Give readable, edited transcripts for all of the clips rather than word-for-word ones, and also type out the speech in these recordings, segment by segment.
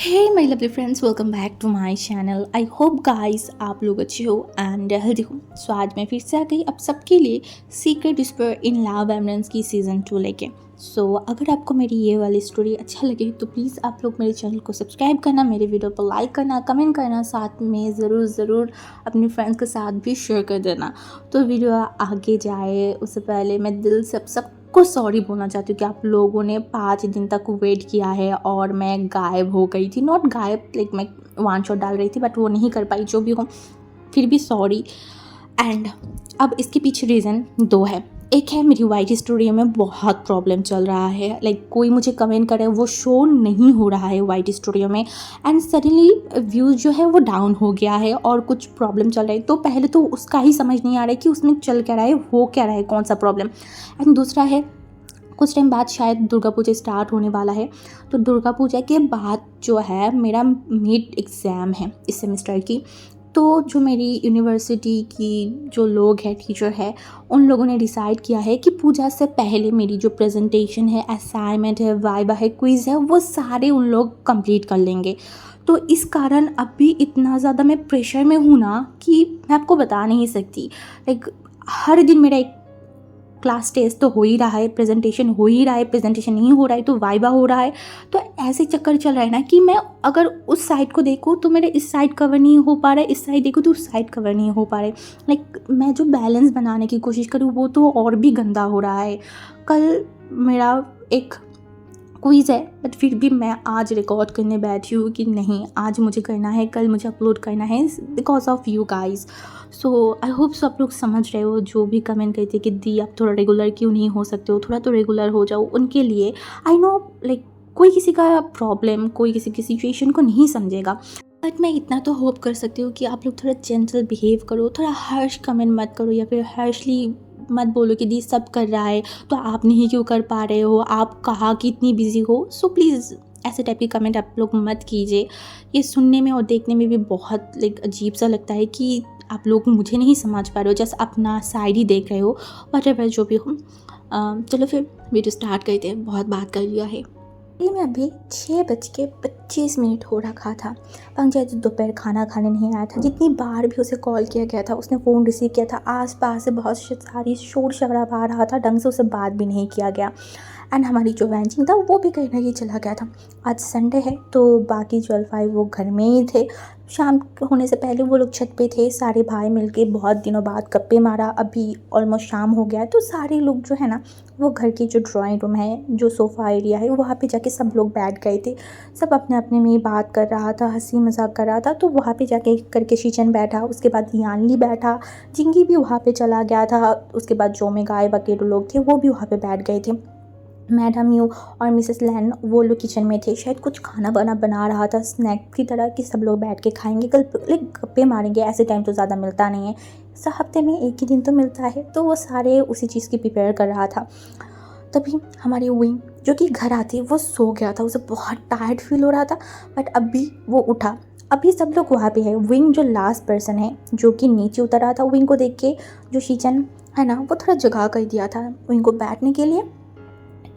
Hey my lovely friends, welcome back to my channel. I hope guys आप लोग अच्छे हो एंड हेल्दी हो। सो आज मैं फिर से आ गई आप सबके लिए सीक्रेट विस्पर इन लव एमरेंस की सीज़न 2 लेके। सो अगर आपको मेरी ये वाली स्टोरी अच्छा लगे तो प्लीज़ आप लोग मेरे चैनल को सब्सक्राइब करना, मेरे वीडियो पर लाइक करना, कमेंट करना, साथ में ज़रूर अपने फ्रेंड्स के साथ भी शेयर कर देना। तो वीडियो आगे जाए उससे पहले मैं दिल से सबको सॉरी बोलना चाहती हूँ कि आप लोगों ने 5 दिन तक वेट किया है और मैं गायब हो गई थी। नॉट गायब, लाइक मैं वन शॉट डाल रही थी बट वो नहीं कर पाई, जो भी हो फिर भी सॉरी। एंड अब इसके पीछे रीज़न 2 है। एक है मेरी वाइट स्टूडियो में बहुत प्रॉब्लम चल रहा है, लाइक कोई मुझे कमेंट करे वो शो नहीं हो रहा है वाइट स्टूडियो में एंड सडनली व्यूज़ जो है वो डाउन हो गया है और कुछ प्रॉब्लम चल रहा है। तो पहले तो उसका ही समझ नहीं आ रहा है कि उसमें चल क्या रहा है, हो क्या रहा है, कौन सा प्रॉब्लम। एंड दूसरा है कुछ टाइम बाद शायद दुर्गा पूजा स्टार्ट होने वाला है, तो दुर्गा पूजा के बाद जो है मेरा मिड एग्ज़ाम है इस सेमेस्टर की। तो जो मेरी यूनिवर्सिटी की जो लोग हैं, टीचर है, उन लोगों ने डिसाइड किया है कि पूजा से पहले मेरी जो प्रेजेंटेशन है, असाइनमेंट है, वाइवा है, क्विज़ है, वो सारे उन लोग कंप्लीट कर लेंगे। तो इस कारण अभी इतना ज़्यादा मैं प्रेशर में हूँ ना कि मैं आपको बता नहीं सकती। लाइक हर दिन मेरा एक क्लास टेस्ट तो हो ही रहा है, प्रेजेंटेशन हो ही रहा है, प्रेजेंटेशन नहीं हो रहा है तो वाइवा हो रहा है। तो ऐसे चक्कर चल रहा है ना कि मैं अगर उस साइड को देखूँ तो मेरे इस साइड कवर नहीं हो पा रहा है, इस साइड देखूँ तो उस साइड कवर नहीं हो पा रहा है। लाइक मैं जो बैलेंस बनाने की कोशिश करूँ वो तो और भी गंदा हो रहा है। कल मेरा एक क्विज़ है बट फिर भी मैं आज रिकॉर्ड करने बैठी हूँ कि नहीं, आज मुझे करना है, कल मुझे अपलोड करना है because of you guys. So I hope so आप लोग समझ रहे हो जो भी कमेंट करते कि दी आप थोड़ा रेगुलर क्यों नहीं हो सकते हो, थोड़ा तो रेगुलर हो जाओ। उनके लिए आई नो, लाइक कोई किसी का प्रॉब्लम, कोई किसी की सिचुएशन को नहीं समझेगा, बट मैं इतना तो होप कर सकती हूँ कि आप लोग थोड़ा जेंटल बिहेव करो, थोड़ा हर्श कमेंट मत करो या फिर हर्शली मत बोलो कि दी सब कर रहा है तो आप नहीं क्यों कर पा रहे हो, आप कहाँ कि इतनी बिजी हो। सो प्लीज़ ऐसे टाइप की कमेंट आप लोग मत कीजिए। ये सुनने में और देखने में भी बहुत लाइक अजीब सा लगता है कि आप लोग मुझे नहीं समझ पा रहे हो, जस्ट अपना साइड ही देख रहे हो। वट जो भी हो, चलो फिर वीडियो स्टार्ट करते हैं, बहुत बात कर लिया है। में अभी 6:25 हो रखा था। पंकज दोपहर खाना खाने नहीं आया था। जितनी बार भी उसे कॉल किया गया था, उसने फ़ोन रिसीव किया था, आसपास से बहुत सारी शोर शराबा आ रहा था, ढंग से उसे बात भी नहीं किया गया। एंड हमारी जो वैंचिंग था वो भी कहीं ना कहीं चला गया था। आज संडे है तो बाकी 12 वो घर में ही थे। शाम होने से पहले वो लोग छत पे थे, सारे भाई मिलके बहुत दिनों बाद गप्पे मारा। अभी ऑलमोस्ट शाम हो गया है तो सारे लोग जो है ना, वो घर की जो ड्राइंग रूम है, जो सोफ़ा एरिया है, वहाँ पे जाके सब लोग बैठ गए थे। सब अपने अपने में ही बात कर रहा था, हंसी मजाक कर रहा था। तो वहाँ पे जाके करके शीचन बैठा, उसके बाद यानली बैठा, जिंगी भी वहाँ पे चला गया था। उसके बाद जो में गाय वगैरह लोग थे वो भी वहाँ पे बैठ गए थे। मैडम यू और मिसेस लैन वो लोग किचन में थे, शायद कुछ खाना बना रहा था स्नैक की तरह कि सब लोग बैठ के खाएंगे, कल लाइक गप्पे मारेंगे। ऐसे टाइम तो ज़्यादा मिलता नहीं है, हफ्ते में एक ही दिन तो मिलता है, तो वो सारे उसी चीज़ की प्रिपेयर कर रहा था। तभी हमारी विंग जो कि घर आती वो सो गया था, उसे बहुत टायर्ड फील हो रहा था। बट अभी वो उठा, अभी सब लोग वहाँ पे है। विंग जो लास्ट पर्सन है जो कि नीचे उतर रहा था, विंग को देख के जो शीचन है ना वो थोड़ा जगह कर दिया था विंग को बैठने के लिए।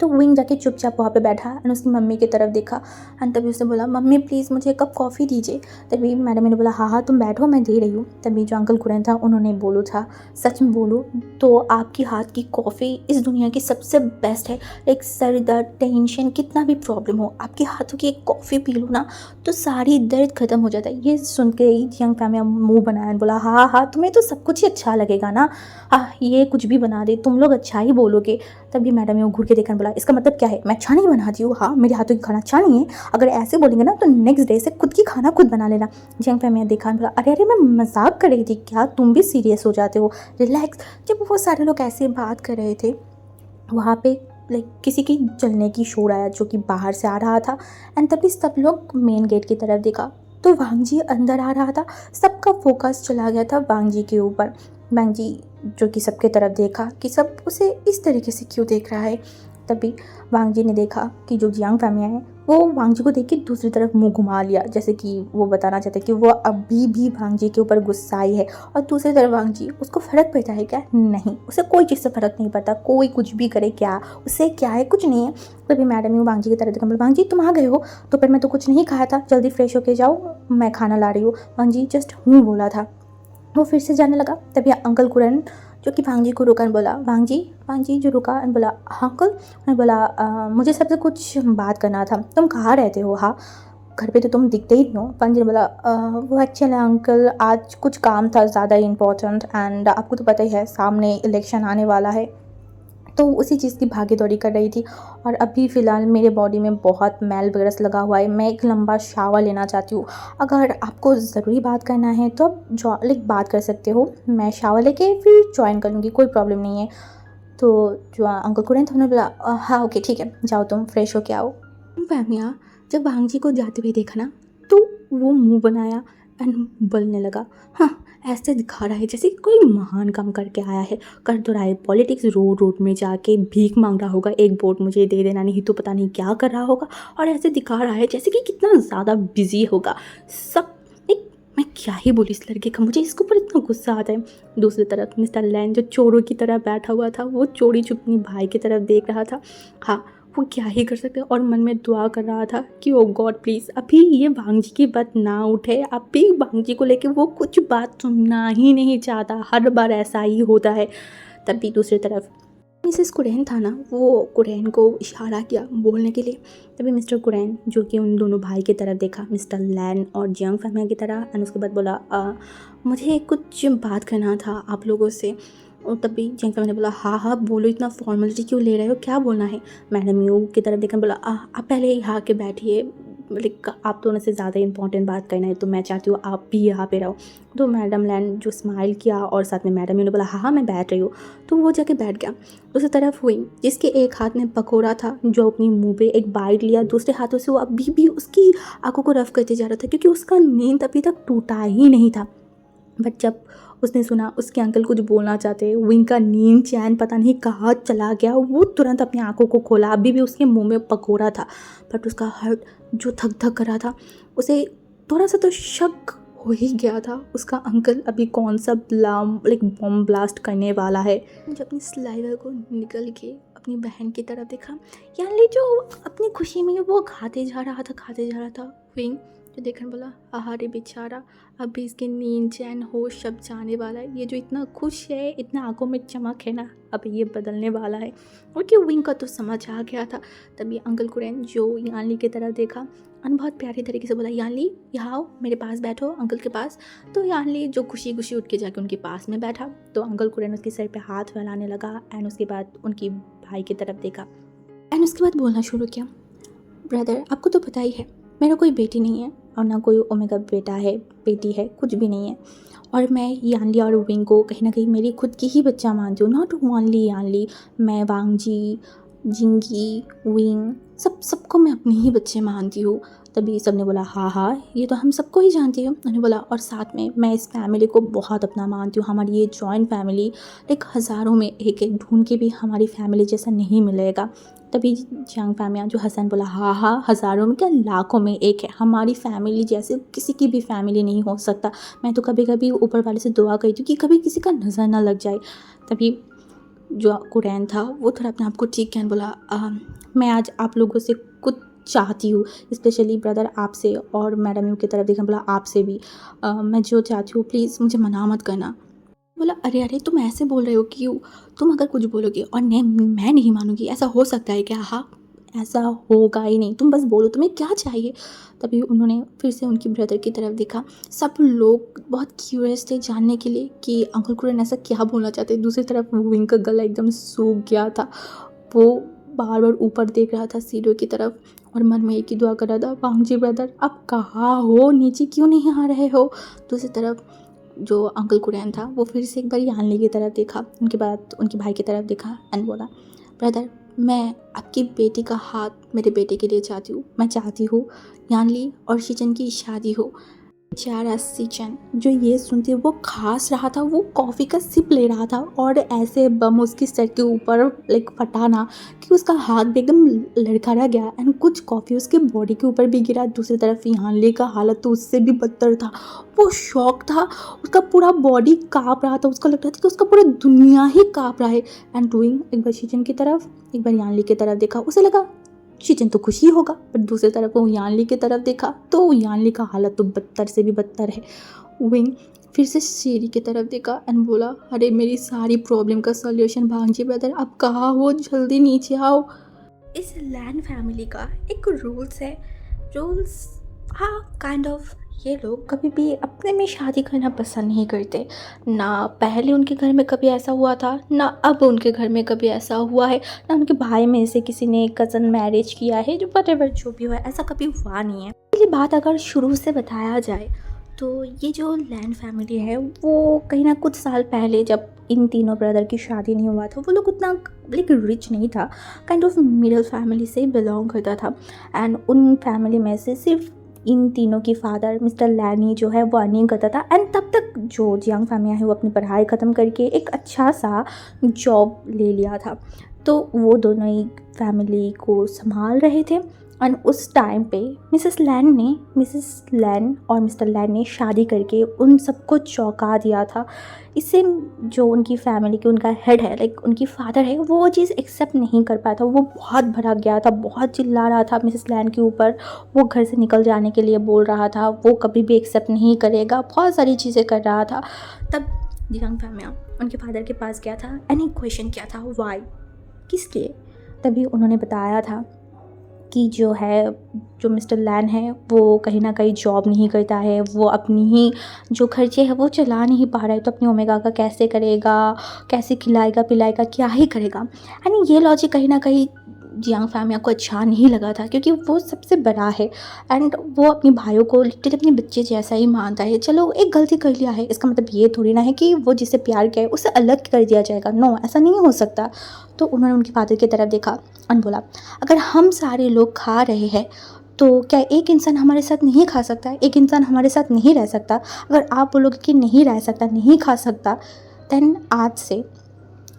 तो विंग जाके चुपचाप वहाँ पे बैठा एंड उसकी मम्मी की तरफ देखा एंड तभी उसने बोला, मम्मी प्लीज़ मुझे एक कप कॉफ़ी दीजिए। तभी मैडम ने बोला, हाँ हाँ तुम बैठो मैं दे रही हूँ। तभी जो अंकल कुरैन था उन्होंने बोलो था, सच में बोलो तो आपकी हाथ की कॉफ़ी इस दुनिया की सबसे बेस्ट है। एक सर दर्द, टेंशन, कितना भी प्रॉब्लम हो, आपके हाथों की एक कॉफ़ी पी लो ना तो सारी दर्द खत्म हो जाता है। ये सुन के यंग फैमिली मुँह बनाया बोला, हाँ हाँ तुम्हें तो सब कुछ ही अच्छा लगेगा ना, हाँ ये कुछ भी बना दे तुम लोग अच्छा ही बोलोगे। तभी मैडम ने घूर के देखा, बोला इसका मतलब क्या है, मैं अच्छा नहीं बनाती हूँ? हाँ मेरे हाथों की खाना अच्छा नहीं है? अगर ऐसे बोलेंगे ना तो नेक्स्ट डे से खुद की खाना खुद बना लेना। जंग पे मैं देखा, बोला अरे अरे मैं मजाक कर रही थी, क्या तुम भी सीरियस हो जाते हो, रिलैक्स। जब वो सारे लोग ऐसे बात कर रहे थे वहाँ पे लाइक किसी की जलने की शोर आया जो कि बाहर से आ रहा था एंड तभी सब लोग मेन गेट की तरफ देखा तो वांगजी अंदर आ रहा था। सबका फोकस चला गया था वांगजी के ऊपर। वांगजी जो कि सबके तरफ देखा कि सब उसे इस तरीके से क्यों देख रहा है। तभी वांग जी ने देखा कि जो जियांग फैमिली है वो वांग जी को देख के दूसरी तरफ मुंह घुमा लिया, जैसे कि वो बताना चाहते कि वो अभी भी वांग जी के ऊपर गुस्साई है। और दूसरी तरफ वांग जी, उसको फ़र्क पड़ता है क्या? नहीं, उसे कोई चीज़ से फ़र्क नहीं पड़ता, कोई कुछ भी करे क्या, उससे क्या है, कुछ नहीं है। तभी मैडम यू वांग जी की तरफ देखा, वांग जी तुम आ गए हो, तो फिर मैं तो कुछ नहीं खाया था, जल्दी फ्रेश होके जाओ, मैं खाना ला रही हूँ। वांग जी जस्ट हूँ बोला था, वो फिर से जाने लगा। तभी अंकल कुरन जो कि वांग जी को रुका बोला, वांग जी जो रुका बोला, हाँ अंकल। मैं बोला मुझे सबसे कुछ बात करना था, तुम कहाँ रहते हो? हाँ, घर पे तो तुम दिखते ही नहीं हो। वांग जी ने बोला वो एक्चुअली अंकल आज कुछ काम था ज़्यादा इम्पोर्टेंट, एंड आपको तो पता ही है सामने इलेक्शन आने वाला है, तो उसी चीज़ की भागी-दौड़ी कर रही थी। और अभी फ़िलहाल मेरे बॉडी में बहुत मैल वगैरह लगा हुआ है, मैं एक लंबा शावर लेना चाहती हूँ। अगर आपको ज़रूरी बात करना है तो आप बात कर सकते हो, मैं शावर लेके फिर जॉइन कर लूँगी, कोई प्रॉब्लम नहीं है। तो जो अंकल कुरैन थे उन्होंने बोला हाँ ओके ठीक है, जाओ तुम फ्रेश होके आओ। फहमिया जब वांग जी को जाते हुए देखा ना, तो वो मुंह बनाया एंड बोलने लगा, हाँ ऐसे दिखा रहा है जैसे कोई महान काम करके आया है, कर तो रहा है पॉलिटिक्स, रोड रोड में जाके भीख मांग रहा होगा, एक वोट मुझे दे देना, नहीं तो पता नहीं क्या कर रहा होगा, और ऐसे दिखा रहा है जैसे कि कितना ज़्यादा बिजी होगा सब। एक मैं क्या ही बोली इस लड़के का, मुझे इसके ऊपर इतना गुस्सा आता है। दूसरी तरफ मिस्टर लैन जो चोरों की तरह बैठा हुआ था, वो चोरी छुपनी भाई की तरफ देख रहा था। हाँ, वो क्या ही कर सकते, और मन में दुआ कर रहा था कि ओ गॉड प्लीज़ अभी ये वांग जी की बात ना उठे, अभी वांग जी को लेके वो कुछ बात सुनना ही नहीं चाहता, हर बार ऐसा ही होता है। तभी दूसरी तरफ मिसेस कुरैन था ना, वो कुरैन को इशारा किया बोलने के लिए। तभी मिस्टर कुरैन जो कि उन दोनों भाई की तरफ देखा, मिस्टर लैन और जियांग फैमिली की तरह, एंड उसके बाद बोला मुझे कुछ बात करना था आप लोगों से। और तभी जियांग फैमिली ने बोला हाँ हाँ बोलो, इतना फॉर्मेलिटी क्यों ले रहे हो, क्या बोलना है? मैडम यू की तरफ देखकर बोला आप पहले यहाँ के बैठिए, लाइक आप दोनों से ज़्यादा इंपॉर्टेंट बात करना है तो मैं चाहती हूँ आप भी यहाँ पे रहो। तो मैडम लैन जो स्माइल किया और साथ में मैडम ने बोला हाँ हाँ मैं बैठ रही हूँ, तो वो जाके बैठ गया। दूसरी तरफ हुई जिसके एक हाथ में पकौड़ा था, जो अपनी मुंह पे एक बाइट लिया, दूसरे हाथों से वो अभी भी उसकी आंखों को रफ करते जा रहा था, क्योंकि उसका नींद अभी तक टूटा ही नहीं था। बट जब उसने सुना उसके अंकल कुछ बोलना चाहते, विंग का नींद चैन पता नहीं कहाँ चला गया, वो तुरंत अपनी आंखों को खोला, अभी भी उसके मुंह में पकोड़ा था, बट उसका हार्ट जो थक थक कर रहा था, उसे थोड़ा सा तो शक हो ही गया था उसका अंकल अभी कौन सा बॉम्ब ब्लास्ट करने वाला है। जब अपनी स्लाइडर को निकल के अपनी बहन की तरफ देखा, यानी जो अपनी खुशी में वो खाते जा रहा था विंग जो देखने बोला आहारे बेचारा, अभी इसके नींद चैन होश सब जाने वाला है, ये जो इतना खुश है, इतना आंखों में चमक है ना, अब ये बदलने वाला है। और क्यों विंग का तो समझ आ गया था। तभी अंकल कुरैन जो यानली की तरफ देखा और बहुत प्यारी तरीके से बोला, यानली यहाँ आओ मेरे पास बैठो अंकल के पास। तो यानली जो खुशी खुशी उठ के जाके उनके पास में बैठा, तो अंकल कुरैन उसके सर पे हाथ फैलाने लगा एंड उसके बाद उनकी भाई की तरफ देखा एंड उसके बाद बोलना शुरू किया, ब्रदर आपको तो पता ही है मेरा कोई बेटी नहीं है और ना कोई ओमेगा बेटा है बेटी है, कुछ भी नहीं है, और मैं यानली और विंग को कहीं ना कहीं मेरी खुद की ही बच्चा मानती हूँ, नॉट ओनली यानली, मैं वांग जी, जिंगी, विंग, सबको मैं अपने ही बच्चे मानती हूँ। तभी सब ने बोला हाँ हाँ ये तो हम सबको ही जानती हूँ। उन्होंने बोला और साथ में मैं इस फैमिली को बहुत अपना मानती हूँ, हमारी ये जॉइंट फैमिली लाइक हज़ारों में एक एक ढूंढ के भी हमारी फैमिली जैसा नहीं मिलेगा। तभी जियांग फैमिया जो हसन बोला हाँ हाँ हज़ारों में क्या लाखों में एक है, हमारी फैमिली जैसे किसी की भी फैमिली नहीं हो सकता। मैं तो कभी कभी ऊपर वाले से दुआ करती हूँ कि कभी किसी का नज़र ना लग जाए। तभी जो कुरैन था वो थोड़ा अपने आप को ठीक कहने बोला मैं आज आप लोगों से कुछ चाहती हूँ, स्पेशली ब्रदर आपसे, और मैडम यू की तरफ देखा बोला आपसे भी मैं जो चाहती हूँ प्लीज़ मुझे मना मत करना। बोला अरे अरे तुम ऐसे बोल रहे हो क्यों, तुम अगर कुछ बोलोगे और मैं नहीं मानूंगी, ऐसा हो सकता है क्या? हाँ ऐसा होगा ही नहीं, तुम बस बोलो तुम्हें क्या चाहिए। तभी उन्होंने फिर से उनकी ब्रदर की तरफ देखा, सब लोग बहुत क्यूरियस थे जानने के लिए कि अंकल कुरैन ऐसा क्या बोलना चाहते। दूसरी तरफ विंग का गला एकदम सूख गया था, वो बार बार ऊपर देख रहा था सीढ़ियों की तरफ और मन में एक ही दुआ कर रहा था, वांग जी ब्रदर आप कहाँ हो, नीचे क्यों नहीं आ रहे हो। दूसरी तरफ जो अंकल कुरैन था वो फिर से एक बार यानली की तरफ देखा, उनके बाद उनके भाई की तरफ देखा एंड बोला ब्रदर मैं आपकी बेटी का हाथ मेरे बेटे के लिए चाहती हूँ, मैं चाहती हूँ यानली और शीचन की शादी हो। बेचारा सिचन जो ये सुनते वो खास रहा था, वो कॉफ़ी का सिप ले रहा था और ऐसे बम उसके सर के ऊपर फटाना कि उसका हाथ भी एकदम लड़खड़ा गया एंड कुछ कॉफ़ी उसके बॉडी के ऊपर भी गिरा। दूसरी तरफ यानली का हालत तो उससे भी बदतर था। वो शॉक था, उसका पूरा बॉडी काँप रहा था, उसको लग रहा था कि उसका पूरा दुनिया ही काँप रहा है। एंड डूइंग एक बार सिचन की तरफ एक बार यानली की तरफ देखा, उसे लगा शिचन तो खुश ही होगा, पर दूसरी तरफ वो यानली की तरफ देखा तो यानली का हालत तो बदतर से भी बदतर है। विंग फिर से शेरी की तरफ देखा एंड बोला, अरे मेरी सारी प्रॉब्लम का सॉल्यूशन भांजी ब्रदर, आप कहाँ हो, जल्दी नीचे आओ। इस लैन फैमिली का एक रूल्स है, रूल्स हाँ काइंड ऑफ ये लोग कभी भी अपने में शादी करना पसंद नहीं करते। ना पहले उनके घर में कभी ऐसा हुआ था, ना अब उनके घर में कभी ऐसा हुआ है, ना उनके भाई में से किसी ने कज़न मैरिज किया है, जो वटेवर जो भी हुआ है ऐसा कभी हुआ नहीं है। ये बात अगर शुरू से बताया जाए तो ये जो लैन फैमिली है वो कहीं ना कुछ साल पहले जब इन तीनों ब्रदर की शादी नहीं हुआ था, वो लोग उतना रिच नहीं था, काइंड ऑफ मिडिल फैमिली से बिलोंग करता था। एंड उन फैमिली में से सिर्फ इन तीनों की फादर मिस्टर लैनी जो है वो अर्निंग करता था। एंड तब तक जो जियांग फैमिली है वो अपनी पढ़ाई ख़त्म करके एक अच्छा सा जॉब ले लिया था, तो वो दोनों ही फैमिली को संभाल रहे थे। एंड उस टाइम पे मिसेस लैन और मिस्टर लैन ने शादी करके उन सबको चौंका दिया था। इससे जो उनकी फैमिली की उनका हेड है उनकी फादर है, वो चीज़ एक्सेप्ट नहीं कर पाया था। वो बहुत भड़क गया था, बहुत चिल्ला रहा था मिसेस लैन के ऊपर, वो घर से निकल जाने के लिए बोल रहा था, वो कभी भी एक्सेप्ट नहीं करेगा, बहुत सारी चीज़ें कर रहा था। तब जियांग फैमिली उनके फादर के पास गया था एंड एक क्वेश्चन किया था, वाई, किस लिए। तभी उन्होंने बताया था कि जो मिस्टर लैन है वो कहीं ना कहीं जॉब नहीं करता है, वो अपनी ही जो खर्चे हैं वो चला नहीं पा रहा है, तो अपनी ओमेगा का कैसे करेगा, कैसे खिलाएगा पिलाएगा, क्या ही करेगा। एंड ये लॉजिक कहीं ना कहीं जियांग फैमिली को अच्छा नहीं लगा था, क्योंकि वो सबसे बड़ा है एंड वो अपने भाइयों को लिटरली अपने बच्चे जैसा ही मानता है। चलो एक गलती कर लिया है, इसका मतलब ये थोड़ी ना है कि वो जिससे प्यार किया है उसे अलग कर दिया जाएगा, नो ऐसा नहीं हो सकता। तो उन्होंने उनके फादर की तरफ देखा और बोला, अगर हम सारे लोग खा रहे हैं तो क्या एक इंसान हमारे साथ नहीं खा सकता, एक इंसान हमारे साथ नहीं रह सकता। अगर आप बोलोगे कि नहीं रह सकता, नहीं खा सकता, देन आज से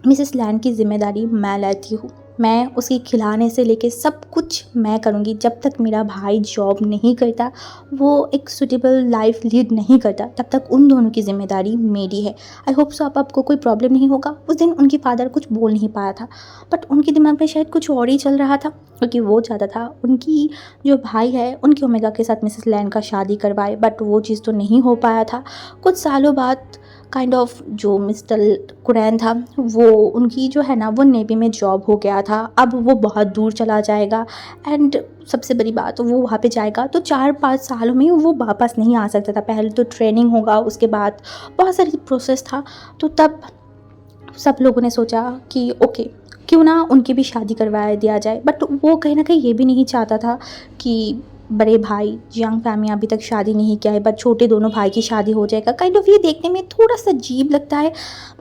मिसेस लैन की जिम्मेदारी मैं लेती हूँ। मैं उसके खिलाने से लेके सब कुछ मैं करूँगी। जब तक मेरा भाई जॉब नहीं करता, वो एक सूटेबल लाइफ लीड नहीं करता, तब तक उन दोनों की जिम्मेदारी मेरी है। आई होप सो आपको कोई प्रॉब्लम नहीं होगा। उस दिन उनकी फादर कुछ बोल नहीं पाया था, बट उनके दिमाग में शायद कुछ और ही चल रहा था, क्योंकि वो चाहता था उनकी जो भाई है उनकी ओमेगा के साथ मिसेस लैन का शादी करवाए, बट वो चीज़ तो नहीं हो पाया था। कुछ सालों बाद काइंड ऑफ जो मिस्टर कुरैन था वो उनकी जो है ना वो नेवी में जॉब हो गया था। अब वो बहुत दूर चला जाएगा एंड सबसे बड़ी बात वो वहाँ पे जाएगा तो 4-5 सालों में वो वापस नहीं आ सकता था। पहले तो ट्रेनिंग होगा, उसके बाद बहुत सारी प्रोसेस था। तो तब सब लोगों ने सोचा कि ओके क्यों ना उनकी भी शादी करवा दिया जाए, बट वो कहीं ना कहीं ये भी नहीं चाहता था कि बड़े भाई जियांग फैमिली अभी तक शादी नहीं किया है, बट छोटे दोनों भाई की शादी हो जाएगा। काइंड ऑफ ये देखने में थोड़ा सा अजीब लगता है,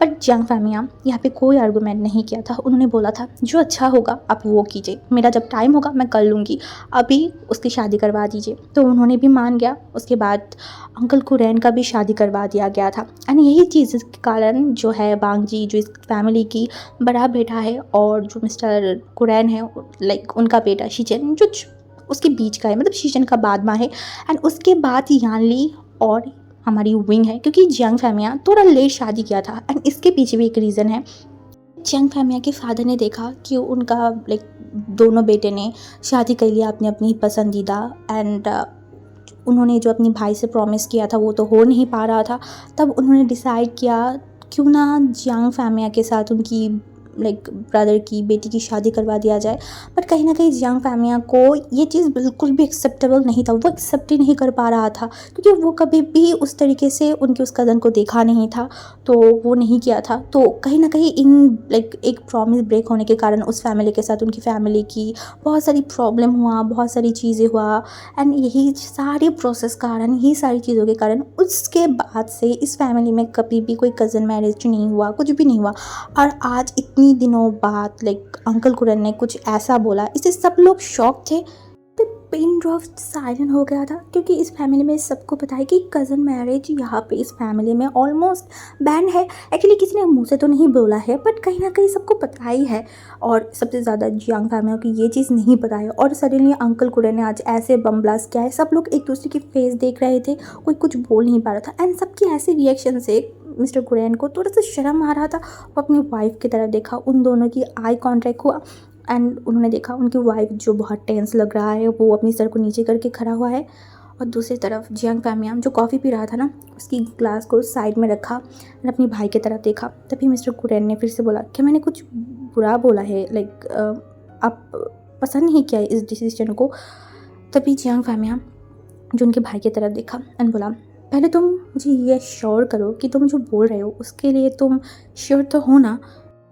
बट जियांग फैमिली यहाँ पे कोई आर्गूमेंट नहीं किया था। उन्होंने बोला था जो अच्छा होगा आप वो कीजिए, मेरा जब टाइम होगा मैं कर लूँगी, अभी उसकी शादी करवा दीजिए। तो उन्होंने भी मान गया। उसके बाद अंकल कुरैन का भी शादी करवा दिया गया था। एंड यही चीज़ के कारण जो है बांगजी जो इस फैमिली की बड़ा बेटा है और जो मिस्टर कुरैन है उनका बेटा शिचन जो उसके बीच का है, मतलब शिचन का बाद में है। एंड उसके बाद यानली और हमारी विंग है, क्योंकि जियांग फैमिली थोड़ा लेट शादी किया था। एंड इसके पीछे भी एक रीज़न है। जियांग फैमिली के फादर ने देखा कि उनका दोनों बेटे ने शादी कर लिया अपनी अपनी पसंदीदा, एंड उन्होंने जो अपनी भाई से प्रॉमिस किया था वो तो हो नहीं पा रहा था। तब उन्होंने डिसाइड किया क्यों ना जियांग फैमिली के साथ उनकी ब्रदर की बेटी की शादी करवा दिया जाए। बट कहीं ना कहीं जियांग फैमिली को ये चीज़ बिल्कुल भी एक्सेप्टेबल नहीं था, वो एक्सेप्ट ही नहीं कर पा रहा था, क्योंकि वो कभी भी उस तरीके से उनके उस कज़न को देखा नहीं था, तो वो नहीं किया था। तो कहीं ना कहीं इन एक प्रॉमिस ब्रेक होने के कारण उस फैमिली के साथ उनकी फैमिली की बहुत सारी प्रॉब्लम हुआ, बहुत सारी चीज़ें हुआ। एंड यही सारी प्रोसेस कारण, यही सारी चीज़ों के कारण उसके बाद से इस फैमिली में कभी भी कोई कज़न मैरिज नहीं हुआ, कुछ भी नहीं हुआ। और आज इतनी दिनों बाद अंकल कुरन ने कुछ ऐसा बोला, इससे सब लोग शॉक थे। पिन ड्रॉप साइलेंट हो गया था, क्योंकि इस फैमिली में सबको पता है कि कज़न मैरिज यहाँ पे इस फैमिली में ऑलमोस्ट बैन है। एक्चुअली किसी ने मुंह से तो नहीं बोला है, बट कहीं ना कहीं सबको पता ही है, और सबसे ज़्यादा यंग फैमिली को ये चीज़ नहीं पता है। और सडनली अंकल कुरे ने आज ऐसे बम ब्लास्ट किया है, सब लोग एक दूसरे की फेस देख रहे थे, कोई कुछ बोल नहीं पा रहा था, एंड सबकी ऐसे रिएक्शन से मिस्टर कुरैन को थोड़ा सा शर्म आ रहा था। वो अपनी वाइफ की तरफ देखा, उन दोनों की आई कांटेक्ट हुआ, एंड उन्होंने देखा उनकी वाइफ जो बहुत टेंस लग रहा है, वो अपनी सर को नीचे करके खड़ा हुआ है। और दूसरी तरफ जियांग फैमियान जो कॉफ़ी पी रहा था ना, उसकी ग्लास को साइड में रखा और अपनी भाई की तरफ देखा। तभी मिस्टर कुरैन ने फिर से बोला कि मैंने कुछ बुरा बोला है, लाइक आप पसंद नहीं किया इस डिसीजन को। तभी जियांग फैमियान जो उनके भाई की तरफ देखा एंड बोला, पहले तुम मुझे ये श्योर करो कि तुम जो बोल रहे हो उसके लिए तुम श्योर तो हो ना।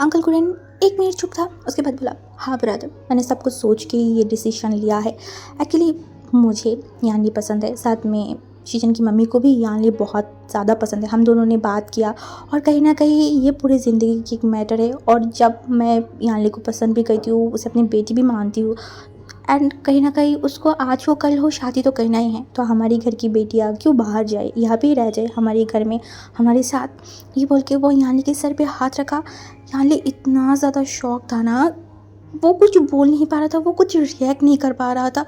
अंकल कुरैन 1 मिनट चुप था, उसके बाद बोला, हाँ ब्रदर, मैंने सब कुछ सोच के ये डिसीजन लिया है। एक्चुअली मुझे यानली पसंद है, साथ में शीजन की मम्मी को भी यानली बहुत ज़्यादा पसंद है। हम दोनों ने बात किया और कहीं ना कहीं ये पूरी ज़िंदगी की एक मैटर है। और जब मैं यानली को पसंद भी करती हूँ, उसे अपनी बेटी भी मानती हूँ, एंड कहीं ना कहीं उसको आज हो कल हो शादी तो करना ही है, तो हमारी घर की बेटियाँ क्यों बाहर जाए, यहाँ पे ही रह जाए हमारे घर में हमारे साथ। ये बोल के वो यानली के सर पे हाथ रखा। यानली इतना ज़्यादा शॉक था ना, वो कुछ बोल नहीं पा रहा था, वो कुछ रिएक्ट नहीं कर पा रहा था,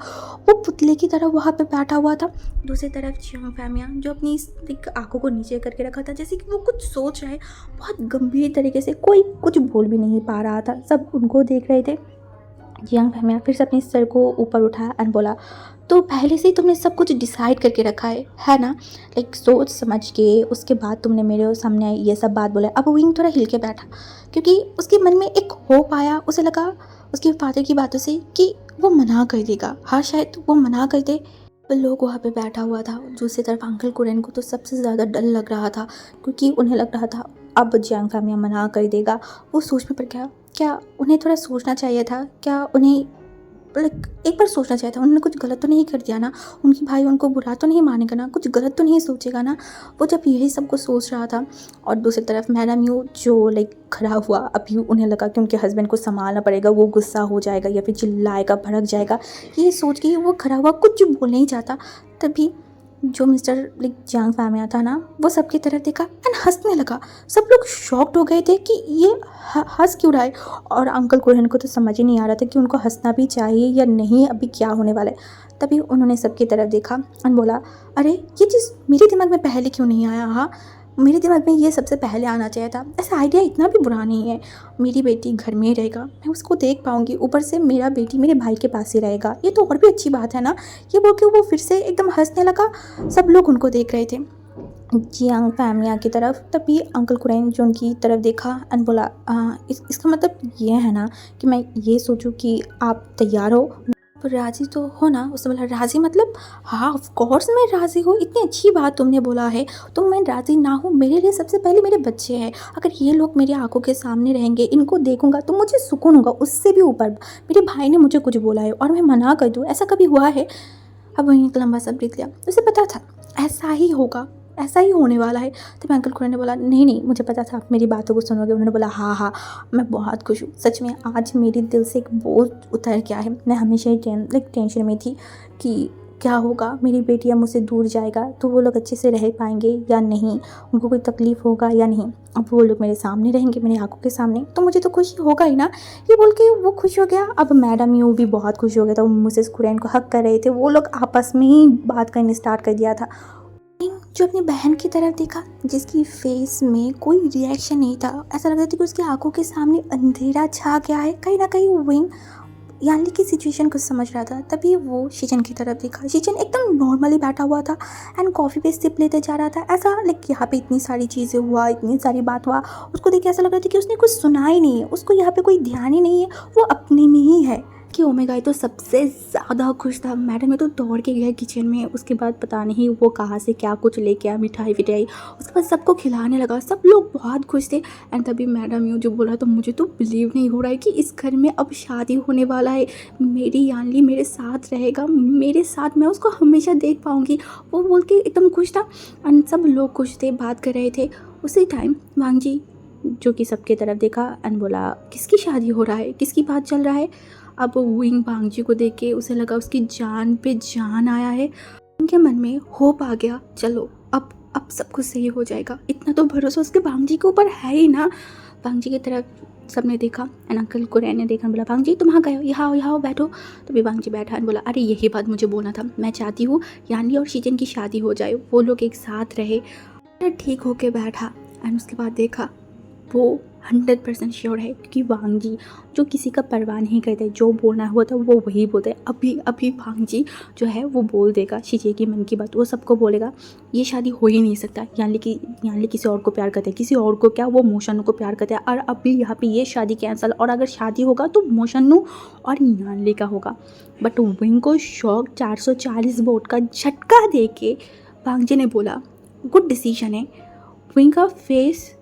वो पुतले की तरह वहाँ पे बैठा हुआ था। दूसरी तरफ जियांग फैमियान जो अपनी आंखों को नीचे करके रखा था, जैसे कि वो कुछ सोच रहा है बहुत गंभीर तरीके से, कोई कुछ बोल भी नहीं पा रहा था, सब उनको देख रहे थे। जियांग फैमियान फिर से अपने सर को ऊपर उठाया एंड बोला, तो पहले से ही तुमने सब कुछ डिसाइड करके रखा है ना, लाइक सोच समझ के उसके बाद तुमने मेरे सामने ये सब बात बोला। अब विंग थोड़ा हिल के बैठा, क्योंकि उसके मन में एक होप आया, उसे लगा उसके फादर की बातों से कि वो मना कर देगा। हाँ, शायद वो मना कर दे। लोग वहाँ पे बैठा हुआ था। दूसरी तरफ अंकल कुरैन को तो सबसे ज़्यादा डर लग रहा था, क्योंकि उन्हें लग रहा था अब जियांग फैमियान मना कर देगा। वो सोच में पड़ गया, क्या उन्हें थोड़ा सोचना चाहिए था, क्या उन्हें लाइक एक बार सोचना चाहिए था, उन्होंने कुछ गलत तो नहीं कर दिया ना, उनकी भाई उनको बुरा तो नहीं मानेगा ना, कुछ गलत तो नहीं सोचेगा ना। वो जब यही सब कुछ सोच रहा था, और दूसरी तरफ मैडम यू जो लाइक खड़ा हुआ, अभी उन्हें लगा कि उनके हस्बैंड को संभालना पड़ेगा, वो गुस्सा हो जाएगा या फिर चिल्लाएगा, भड़क जाएगा, ये सोच के वो खड़ा हुआ, कुछ बोल नहीं चाहता। तभी जो मिस्टर लाइक जियांग फैमियान था ना, वो सबकी तरफ देखा एंड हंसने लगा। सब लोग शॉक्ड हो गए थे कि ये हंस क्यों रहा है, और अंकल कुरैन को तो समझ ही नहीं आ रहा था कि उनको हंसना भी चाहिए या नहीं, अभी क्या होने वाला है। तभी उन्होंने सबकी तरफ देखा एंड बोला, अरे ये चीज़ मेरे दिमाग में पहले क्यों नहीं आया। हाँ, मेरे दिमाग में ये सबसे पहले आना चाहिए था। ऐसा आइडिया इतना भी बुरा नहीं है, मेरी बेटी घर में ही रहेगा, मैं उसको देख पाऊँगी, ऊपर से मेरा बेटी मेरे भाई के पास ही रहेगा, ये तो और भी अच्छी बात है ना। ये बोल के वो फिर से एकदम हंसने लगा। सब लोग उनको देख रहे थे, जियांग फैमिया की तरफ। तभी अंकल कुरैन जो उनकी तरफ देखा एंड बोला, इसका मतलब ये है ना कि मैं ये सोचूं कि आप तैयार हो, राज़ी तो हो ना। उसने बोला, राज़ी मतलब? हाँ ऑफ कोर्स मैं राज़ी हूँ, इतनी अच्छी बात तुमने बोला है, तो मैं राज़ी ना हूँ? मेरे लिए सबसे पहले मेरे बच्चे हैं, अगर ये लोग मेरी आंखों के सामने रहेंगे, इनको देखूंगा तो मुझे सुकून होगा। उससे भी ऊपर मेरे भाई ने मुझे कुछ बोला है और मैं मना कर दूँ, ऐसा कभी हुआ है? अब वहीं एक लंबा सा ब्रीथ लिया, उसे पता था ऐसा ही होगा, ऐसा ही होने वाला है। तो अंकल कुरैन ने बोला, नहीं नहीं, मुझे पता था आप मेरी बातों को सुनोगे। उन्होंने बोला, हाँ हाँ, मैं बहुत खुश हूँ, सच में आज मेरे दिल से एक बोझ उतर गया है। मैं हमेशा ही टेंशन में थी कि क्या होगा, मेरी बेटी अब मुझसे दूर जाएगा तो वो लोग अच्छे से रह पाएंगे या नहीं, उनको कोई तकलीफ़ होगा या नहीं। अब वो लोग मेरे सामने रहेंगे, मेरी आंखों के सामने, तो मुझे तो खुशी होगा ही ना। ये बोल के वो खुश हो गया। अब मैडम यू भी बहुत खुश हो गया था, वो मिसेस कुरैन को हक कर रहे थे, वो लोग आपस में ही बात करने स्टार्ट कर दिया था। जो अपनी बहन की तरफ देखा, जिसकी फेस में कोई रिएक्शन नहीं था, ऐसा लग रहा था कि उसकी आंखों के सामने अंधेरा छा गया है। कहीं ना कहीं विंग यानली की सिचुएशन को समझ रहा था। तभी वो शीजन की तरफ देखा, शीजन एकदम नॉर्मली बैठा हुआ था एंड कॉफ़ी पे सिप लेते जा रहा था। ऐसा लाइक यहाँ पे इतनी सारी चीज़ें हुआ, इतनी सारी बात हुआ, उसको देख के ऐसा लग रहा था कि उसने कुछ सुना ही नहीं है, उसको यहाँ पे कोई ध्यान ही नहीं है, वो अपने में ही है। कि ओमेगा तो सबसे ज़्यादा खुश था। मैडम में तो दौड़ के गया किचन में, उसके बाद पता नहीं वो कहाँ से क्या कुछ लेके आया, मिठाई विठाई, उसके बाद सबको खिलाने लगा। सब लोग बहुत खुश थे। एंड तभी मैडम यूँ जो बोला, तो मुझे तो बिलीव नहीं हो रहा है कि इस घर में अब शादी होने वाला है, मेरी यानली मेरे साथ रहेगा, मेरे साथ, मैं उसको हमेशा देख पाऊँगी। वो बोल के एकदम खुश था एंड सब लोग खुश थे, बात कर रहे थे। उसी टाइम वांग जी जो कि सबके तरफ देखा एंड बोला, किसकी शादी हो रहा है, किसकी बात चल रहा है? अब विंग भांगजी को देख के उसे लगा उसकी जान पे जान आया है। उनके मन में होप आ गया, चलो अब सब कुछ सही हो जाएगा, इतना तो भरोसा उसके भांगजी के ऊपर है ही ना। भांगजी की तरफ सबने देखा एंड अंकल कुरैन ने देखा, बोला भांगजी तुम कहाँ गए हो, यहाँ आओ बैठो। तो भी भांगजी बैठा एंड बोला अरे यही बात मुझे बोलना था, मैं चाहती हूँ यानली और शीजन की शादी हो जाए, वो लोग एक साथ रहे। ठीक होके बैठा एंड उसके बाद देखा वो 100% श्योर है, क्योंकि भांगजी जो किसी का परवाह नहीं करते, जो बोलना हुआ था वो वही बोलते। अभी भांगजी जो है वो बोल देगा शीजे की मन की बात, वो सबको बोलेगा ये शादी हो ही नहीं सकता, यानली किसी और को प्यार करते हैं, किसी और को क्या, वो मोशनु को प्यार करते हैं, और अभी यहाँ पे ये शादी कैंसिल, और अगर शादी होगा तो मोशनु और यानली का होगा। बट विंग को शॉक 440 वोट का झटका दे के भांगजी ने बोला गुड डिसीजन है। विंग का फेस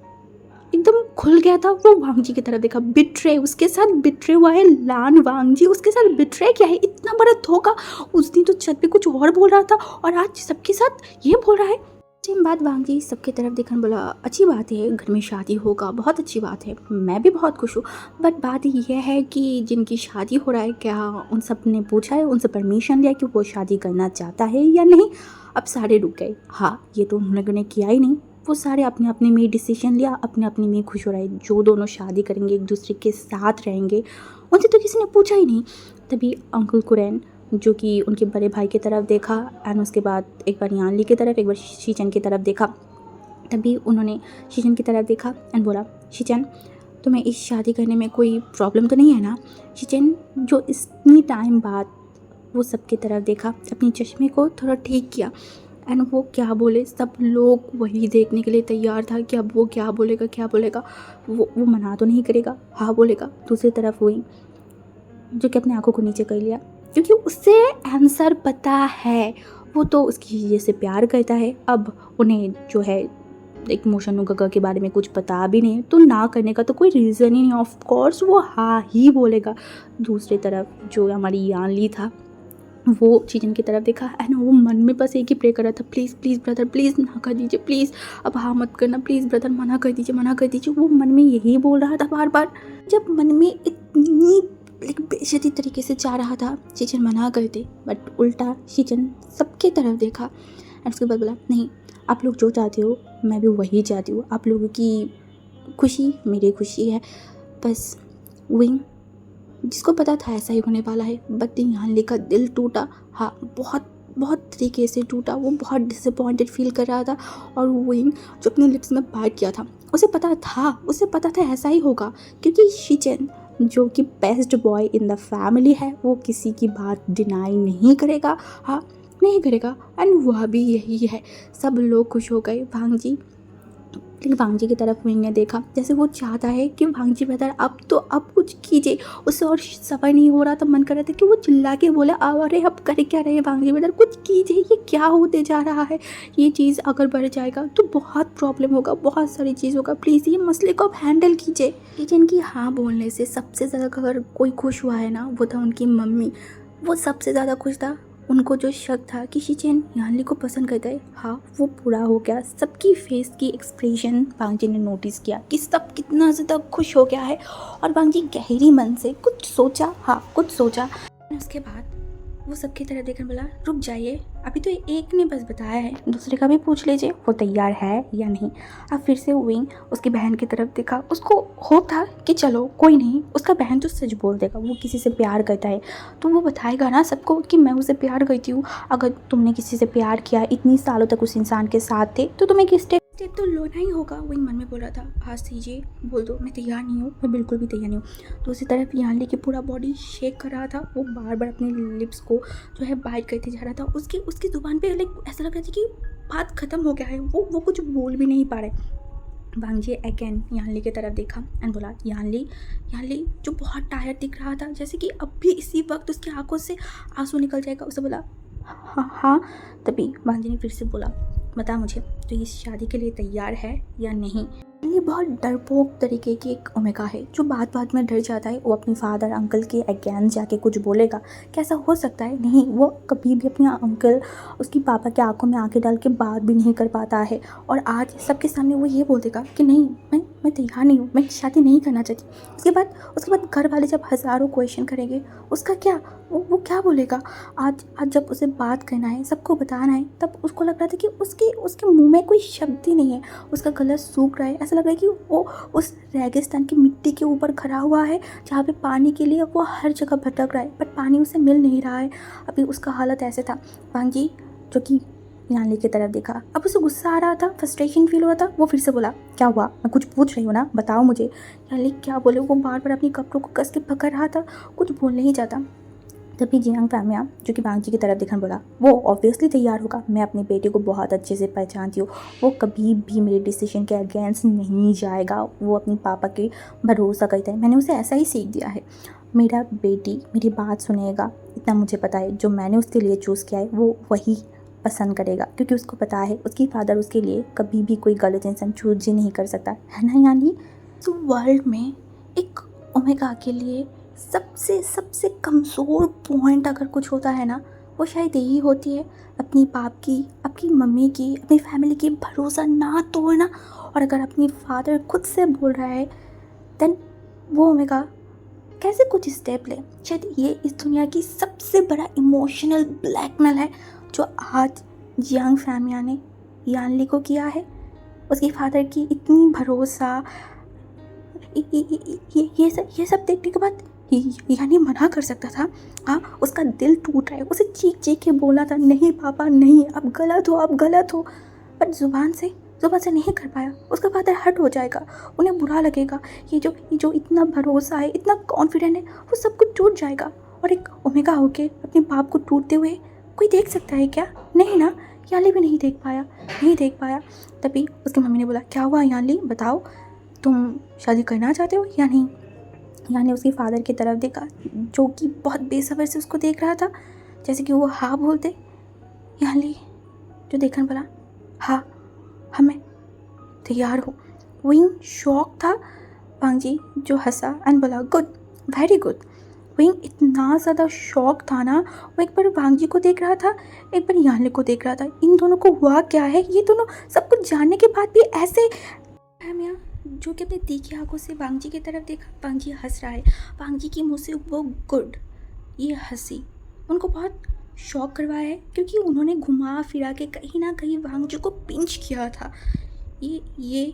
एकदम खुल गया था, वो वांगजी की तरफ देखा, बिट्रे उसके साथ बिट्रे हुआ है लान वांगजी, उसके साथ बिट्रे क्या है, इतना बड़ा धोखा। उस दिन तो छत पे कुछ और बोल रहा था और आज सबके साथ ये बोल रहा है। दिन बाद वांगजी सबके तरफ देखकर बोला अच्छी बात है, घर में शादी होगा, बहुत अच्छी बात है, मैं भी बहुत खुश हूँ, बट बात यह है कि जिनकी शादी हो रहा है क्या उन सब ने पूछा है, उनसे परमिशन लिया कि वो शादी करना चाहता है या नहीं। अब सारे रुक गए, हाँ ये तो उन्होंने किया ही नहीं, वो सारे अपने अपने में डिसीजन लिया, अपने अपने में खुश हो रहे, जो दोनों शादी करेंगे एक दूसरे के साथ रहेंगे, उनसे तो किसी ने पूछा ही नहीं। तभी अंकल कुरैन जो कि उनके बड़े भाई की तरफ देखा एंड उसके बाद एक बार यानली की तरफ, एक बार शीचन की तरफ देखा। तभी उन्होंने शीचन की तरफ देखा एंड बोला शीचन तुम्हें इस शादी करने में कोई प्रॉब्लम तो नहीं है ना। शीचन जो इतनी टाइम बाद वो सबकी तरफ देखा, अपनी चश्मे को थोड़ा ठीक किया एंड वो क्या बोले, सब लोग वही देखने के लिए तैयार था कि अब वो क्या बोलेगा। वो मना तो नहीं करेगा, हाँ बोलेगा। दूसरी तरफ हुई जो कि अपने आंखों को नीचे कर लिया, क्योंकि उसे आंसर पता है, वो तो उसकी चीज़ें से प्यार करता है। अब उन्हें जो है एक मोशनु गगा के बारे में कुछ पता भी नहीं, तो ना करने का तो कोई रीज़न ही नहीं, ऑफ कोर्स वो हाँ ही बोलेगा। दूसरी तरफ जो हमारी यानली था वो शीजन की तरफ देखा एंड वो मन में बस एक ही प्रे कर रहा था, प्लीज़ प्लीज़ ब्रदर प्लीज़ ना कर दीजिए, प्लीज़ अब हाँ मत करना, प्लीज़ ब्रदर मना कर दीजिए। वो मन में यही बोल रहा था बार बार। जब मन में इतनी बेइज्जती तरीके से जा रहा था, शीजन मना करते, बट उल्टा शीजन सबके तरफ देखा एंड उसके बाद बोला नहीं आप लोग जो चाहते हो मैं भी वही चाहती हूँ, आप लोगों की खुशी मेरी खुशी है। बस विंग जिसको पता था ऐसा ही होने वाला है, बट यानली का दिल टूटा, हाँ बहुत तरीके से टूटा। वो बहुत डिसअपॉइंटेड फील कर रहा था और विंग जो अपने लिप्स में बाइट किया था उसे पता था ऐसा ही होगा, क्योंकि शीचन जो कि best boy in the family है वो किसी की बात डिनाई नहीं करेगा, हाँ नहीं करेगा एंड वह भी यही है। सब लोग खुश हो गए। भांगजी लेकिन भांगजी की तरफ विंग ने देखा जैसे वो चाहता है कि भांगजी बेहतर अब कुछ कीजिए, उससे और सफ़र नहीं हो रहा था, मन कर रहा था कि वो चिल्ला के बोले अरे अब करे क्या रहे भांगजी बेहतर कुछ कीजिए, ये क्या होते जा रहा है, ये चीज़ अगर बढ़ जाएगा तो बहुत प्रॉब्लम होगा, बहुत सारी चीज़ होगा, प्लीज़ ये मसले को आप हैंडल कीजिए। लेकिन कि हाँ बोलने से सबसे ज़्यादा अगर कोई खुश हुआ है ना वो था उनकी मम्मी, वो सबसे ज़्यादा खुश था। उनको जो शक था कि शीचेन यानली को पसंद करता है, हाँ वो पूरा हो गया। सबकी फेस की एक्सप्रेशन भांगजी ने नोटिस किया कि सब कितना ज़्यादा खुश हो गया है और भांगजी गहरी मन से कुछ सोचा। उसके बाद वो सबकी तरह देखकर बोला रुक जाइए, अभी तो एक ने बस बताया है, दूसरे का भी पूछ लीजिए वो तैयार है या नहीं। अब फिर से विंग उसकी बहन की तरफ देखा, उसको होप था कि चलो कोई नहीं, उसका बहन तो सच बोल देगा, वो किसी से प्यार करता है तो वो बताएगा ना सबको कि मैं उसे प्यार करती हूँ। अगर तुमने किसी से प्यार किया, इतनी सालों तक उस इंसान के साथ थे, तो तुम्हें किस स्टेप तो लोना ही होगा। विंग मन में बोल रहा था आज दीजिए बोल दो मैं तैयार नहीं हूँ, मैं बिल्कुल भी तैयार नहीं हूँ। दूसरी तरफ यानली की पूरा बॉडी शेक कर रहा था, वो बार बार अपने लिप्स को जो है बाइट करते जा रहा था। उसकी जुबान पे ऐसा लग रहा था कि बात ख़त्म हो गया है, वो कुछ बोल भी नहीं पा रहे। भांगजी अगेन यानली की तरफ देखा एंड बोला यानली जो बहुत टायर्ड दिख रहा था, जैसे कि अब भी इसी वक्त उसकी आंखों से आंसू निकल जाएगा। उसे बोला हाँ। तभी भांगजी ने फिर से बोला बता मुझे तो इस शादी के लिए तैयार है या नहीं। ये बहुत डरपोक तरीके की एक ओमेगा है जो बात बात में डर जाता है। वो अपनी फादर अंकल के अगेंस्ट जाके कुछ बोलेगा, कैसा हो सकता है? नहीं, वो कभी भी अपने अंकल उसकी पापा के आंखों में आंखें डाल के बात भी नहीं कर पाता है। और आज सबके सामने वो ये बोल देगा कि नहीं, मैं तैयार नहीं हूँ, मैं शादी नहीं करना चाहती। उसके बाद घर वाले जब हज़ारों क्वेश्चन करेंगे, उसका क्या, वो क्या बोलेगा? आज जब उसे बात करना है, सबको बताना है, तब उसको लग रहा था कि उसके मुंह में कोई शब्द ही नहीं है, उसका गला सूख रहा है। ऐसा लग रहा है कि वो उस रेगिस्तान की मिट्टी के ऊपर खड़ा हुआ है जहाँ पे पानी के लिए वो हर जगह भटक रहा है, बट पानी उसे मिल नहीं रहा है। अभी उसका हालत ऐसे था। वांगी जो कि यानली की तरफ देखा, अब उसे गुस्सा आ रहा था, फ्रस्ट्रेशन फील हो रहा था। वो फिर से बोला, क्या हुआ? मैं कुछ पूछ रही हूँ ना, बताओ मुझे। यानली क्या बोले? वो बार बार अपनी कपड़ों को कस के पकड़ रहा था, कुछ बोलने ही चाहता। तभी जियांग फैमिया जो कि वांगजी की तरफ देखकर बोला, वो ऑब्वियसली तैयार होगा। मैं अपनी बेटे को बहुत अच्छे से पहचानती हूँ, वो कभी भी मेरे डिसीजन के अगेंस्ट नहीं जाएगा। वो अपनी पापा के भरोसा करता है, मैंने उसे ऐसा ही सीख दिया है। मेरा बेटी मेरी बात सुनेगा, इतना मुझे पता है। जो मैंने उसके लिए चूज़ किया है वो वही पसंद करेगा, क्योंकि उसको पता है उसकी फादर उसके लिए कभी भी कोई गलत इंसान चूज ही नहीं कर सकता है ना। यानी तो वर्ल्ड में एक ओमेगा के लिए सबसे कमज़ोर पॉइंट अगर कुछ होता है ना, वो शायद यही होती है, अपनी बाप की, आपकी मम्मी की, अपनी फैमिली की भरोसा ना तोड़ना। और अगर अपनी फादर खुद से बोल रहा है, देन वो ओमेगा कैसे कुछ स्टेप ले। शायद ये इस दुनिया की सबसे बड़ा इमोशनल ब्लैकमेल है जो आज जियांग फैमिया ने यानली को किया है। उसकी फादर की इतनी भरोसा, ये सब देखने के बाद यानी मना कर सकता था। हाँ, उसका दिल टूट रहा है, उसे चीख चीख के बोला था, नहीं पापा नहीं, आप गलत हो। पर ज़ुबान से नहीं कर पाया। उसका फादर हर्ट हो जाएगा, उन्हें बुरा लगेगा। ये जो इतना भरोसा है, इतना कॉन्फिडेंट है, वो सब कुछ टूट जाएगा। और एक ओमेगा होके अपने बाप को टूटते हुए कोई देख सकता है क्या? नहीं ना, यानली भी नहीं देख पाया। तभी उसकी मम्मी ने बोला, क्या हुआ यानली, बताओ, तुम शादी करना चाहते हो या नहीं? यानी उसके फादर की तरफ देखा, जो कि बहुत बेसब्र से उसको देख रहा था, जैसे कि वो हाँ बोलते। यानली जो देखकर बोला, हाँ मैं तैयार हूँ। विंग शॉक था। वांगजी जो हंसा एंड बोला, गुड, वेरी गुड। विंग इतना ज़्यादा शॉक था ना, वो एक बार वांगजी को देख रहा था, एक बार यानली को देख रहा था। इन दोनों को हुआ क्या है? ये दोनों सब कुछ जानने के बाद भी ऐसे। मियाँ जो कि अपनी तीखी आंखों से वांगजी की तरफ देखा, वांगजी हंस रहा है। वांगजी की मुँह से वो गुड, ये हंसी उनको बहुत शॉक करवाया है, क्योंकि उन्होंने घुमा फिरा के कहीं ना कहीं वांगजी को पिंच किया था। ये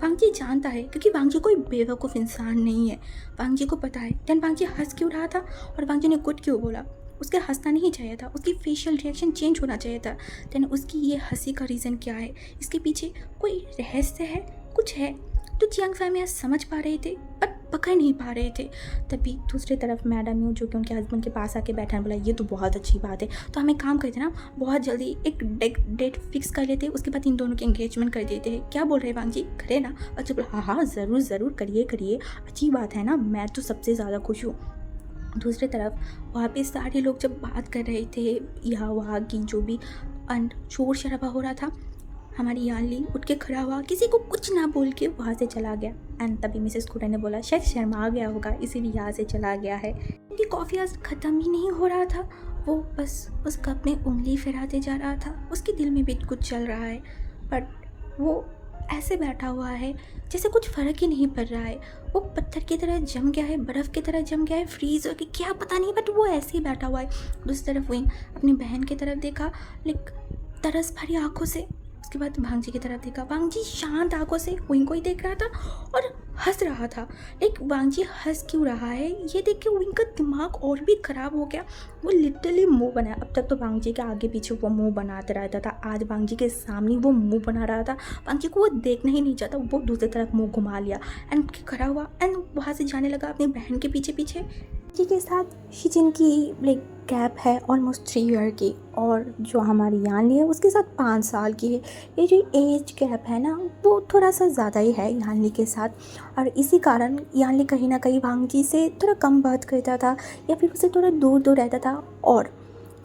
वांगजी जानता है, क्योंकि वांगजी कोई बेवकूफ़ इंसान नहीं है। वांगजी को पता है। देन वांगजी हंस क्यों रहा था और वांगजी ने गुड क्यों बोला? उसके हंसना नहीं चाहिए था, उसकी फेशियल रिएक्शन चेंज होना चाहिए था। देन उसकी ये हंसी का रीज़न क्या है? इसके पीछे कोई रहस्य है, कुछ है तो जियांग फैमिया समझ पा रहे थे पर पकड़ नहीं पा रहे थे। तभी दूसरी तरफ मैडम यू जो कि उनके हस्बैंड के पास आके बैठा बोला, ये तो बहुत अच्छी बात है, तो हमें काम करते ना, बहुत जल्दी एक डेट फिक्स कर लेते, उसके बाद इन दोनों की एंगेजमेंट कर देते हैं। क्या बोल रहे हैं वांगजी, करें ना? अच्छा बोला, हाँ ज़रूर करिए, अच्छी बात है ना, मैं तो सबसे ज़्यादा खुश हूँ। दूसरी तरफ वहाँ पे सारे लोग जब बात कर रहे थे, यहाँ वहाँ की जो भी शोर शराबा हो रहा था, हमारी यानली उठ के खड़ा हुआ, किसी को कुछ ना बोल के वहाँ से चला गया। एंड तभी मिसेस कुडा ने बोला, शायद शर्मा गया होगा इसीलिए यहाँ से चला गया है। उनकी कॉफ़ी आज ख़त्म ही नहीं हो रहा था, वो बस उस कप में उंगली फिराते जा रहा था। उसके दिल में भी कुछ चल रहा है, बट वो ऐसे बैठा हुआ है जैसे कुछ फ़र्क ही नहीं पड़ रहा है। वो पत्थर की तरह जम गया है, बर्फ़ की तरह जम गया है, फ्रीज़ हो गया, क्या पता नहीं, बट वो ऐसे ही बैठा हुआ है। दूसरी तरफ विंग अपनी बहन की तरफ देखा, लाइक तरस भरी आँखों से। उसके बाद वांगजी की तरफ देखा, वांगजी शांत आंखों से विंग को ही देख रहा था और हंस रहा था। लाइक वांगजी हंस क्यों रहा है ये देख के विंग का दिमाग और भी ख़राब हो गया। वो लिटरली मुंह बनाया। अब तक तो वांगजी के आगे पीछे वो मुंह बनाते रहता था, आज वांगजी के सामने वो मुंह बना रहा था। वांगजी को वो देखना ही नहीं चाहता, वो दूसरी तरफ मुँह घुमा लिया एंड खड़ा हुआ एंड वहाँ से जाने लगा अपनी बहन के पीछे पीछे। के साथ शिजिन की लाइक गैप है ऑलमोस्ट 3 ईयर की, और जो हमारी यानली है उसके साथ 5 साल की है। ये जो एज गैप है ना, वो थोड़ा सा ज़्यादा ही है यानली के साथ, और इसी कारण यानली कहीं ना कहीं वांगजी से थोड़ा कम बात करता था या फिर उससे थोड़ा दूर रहता था। और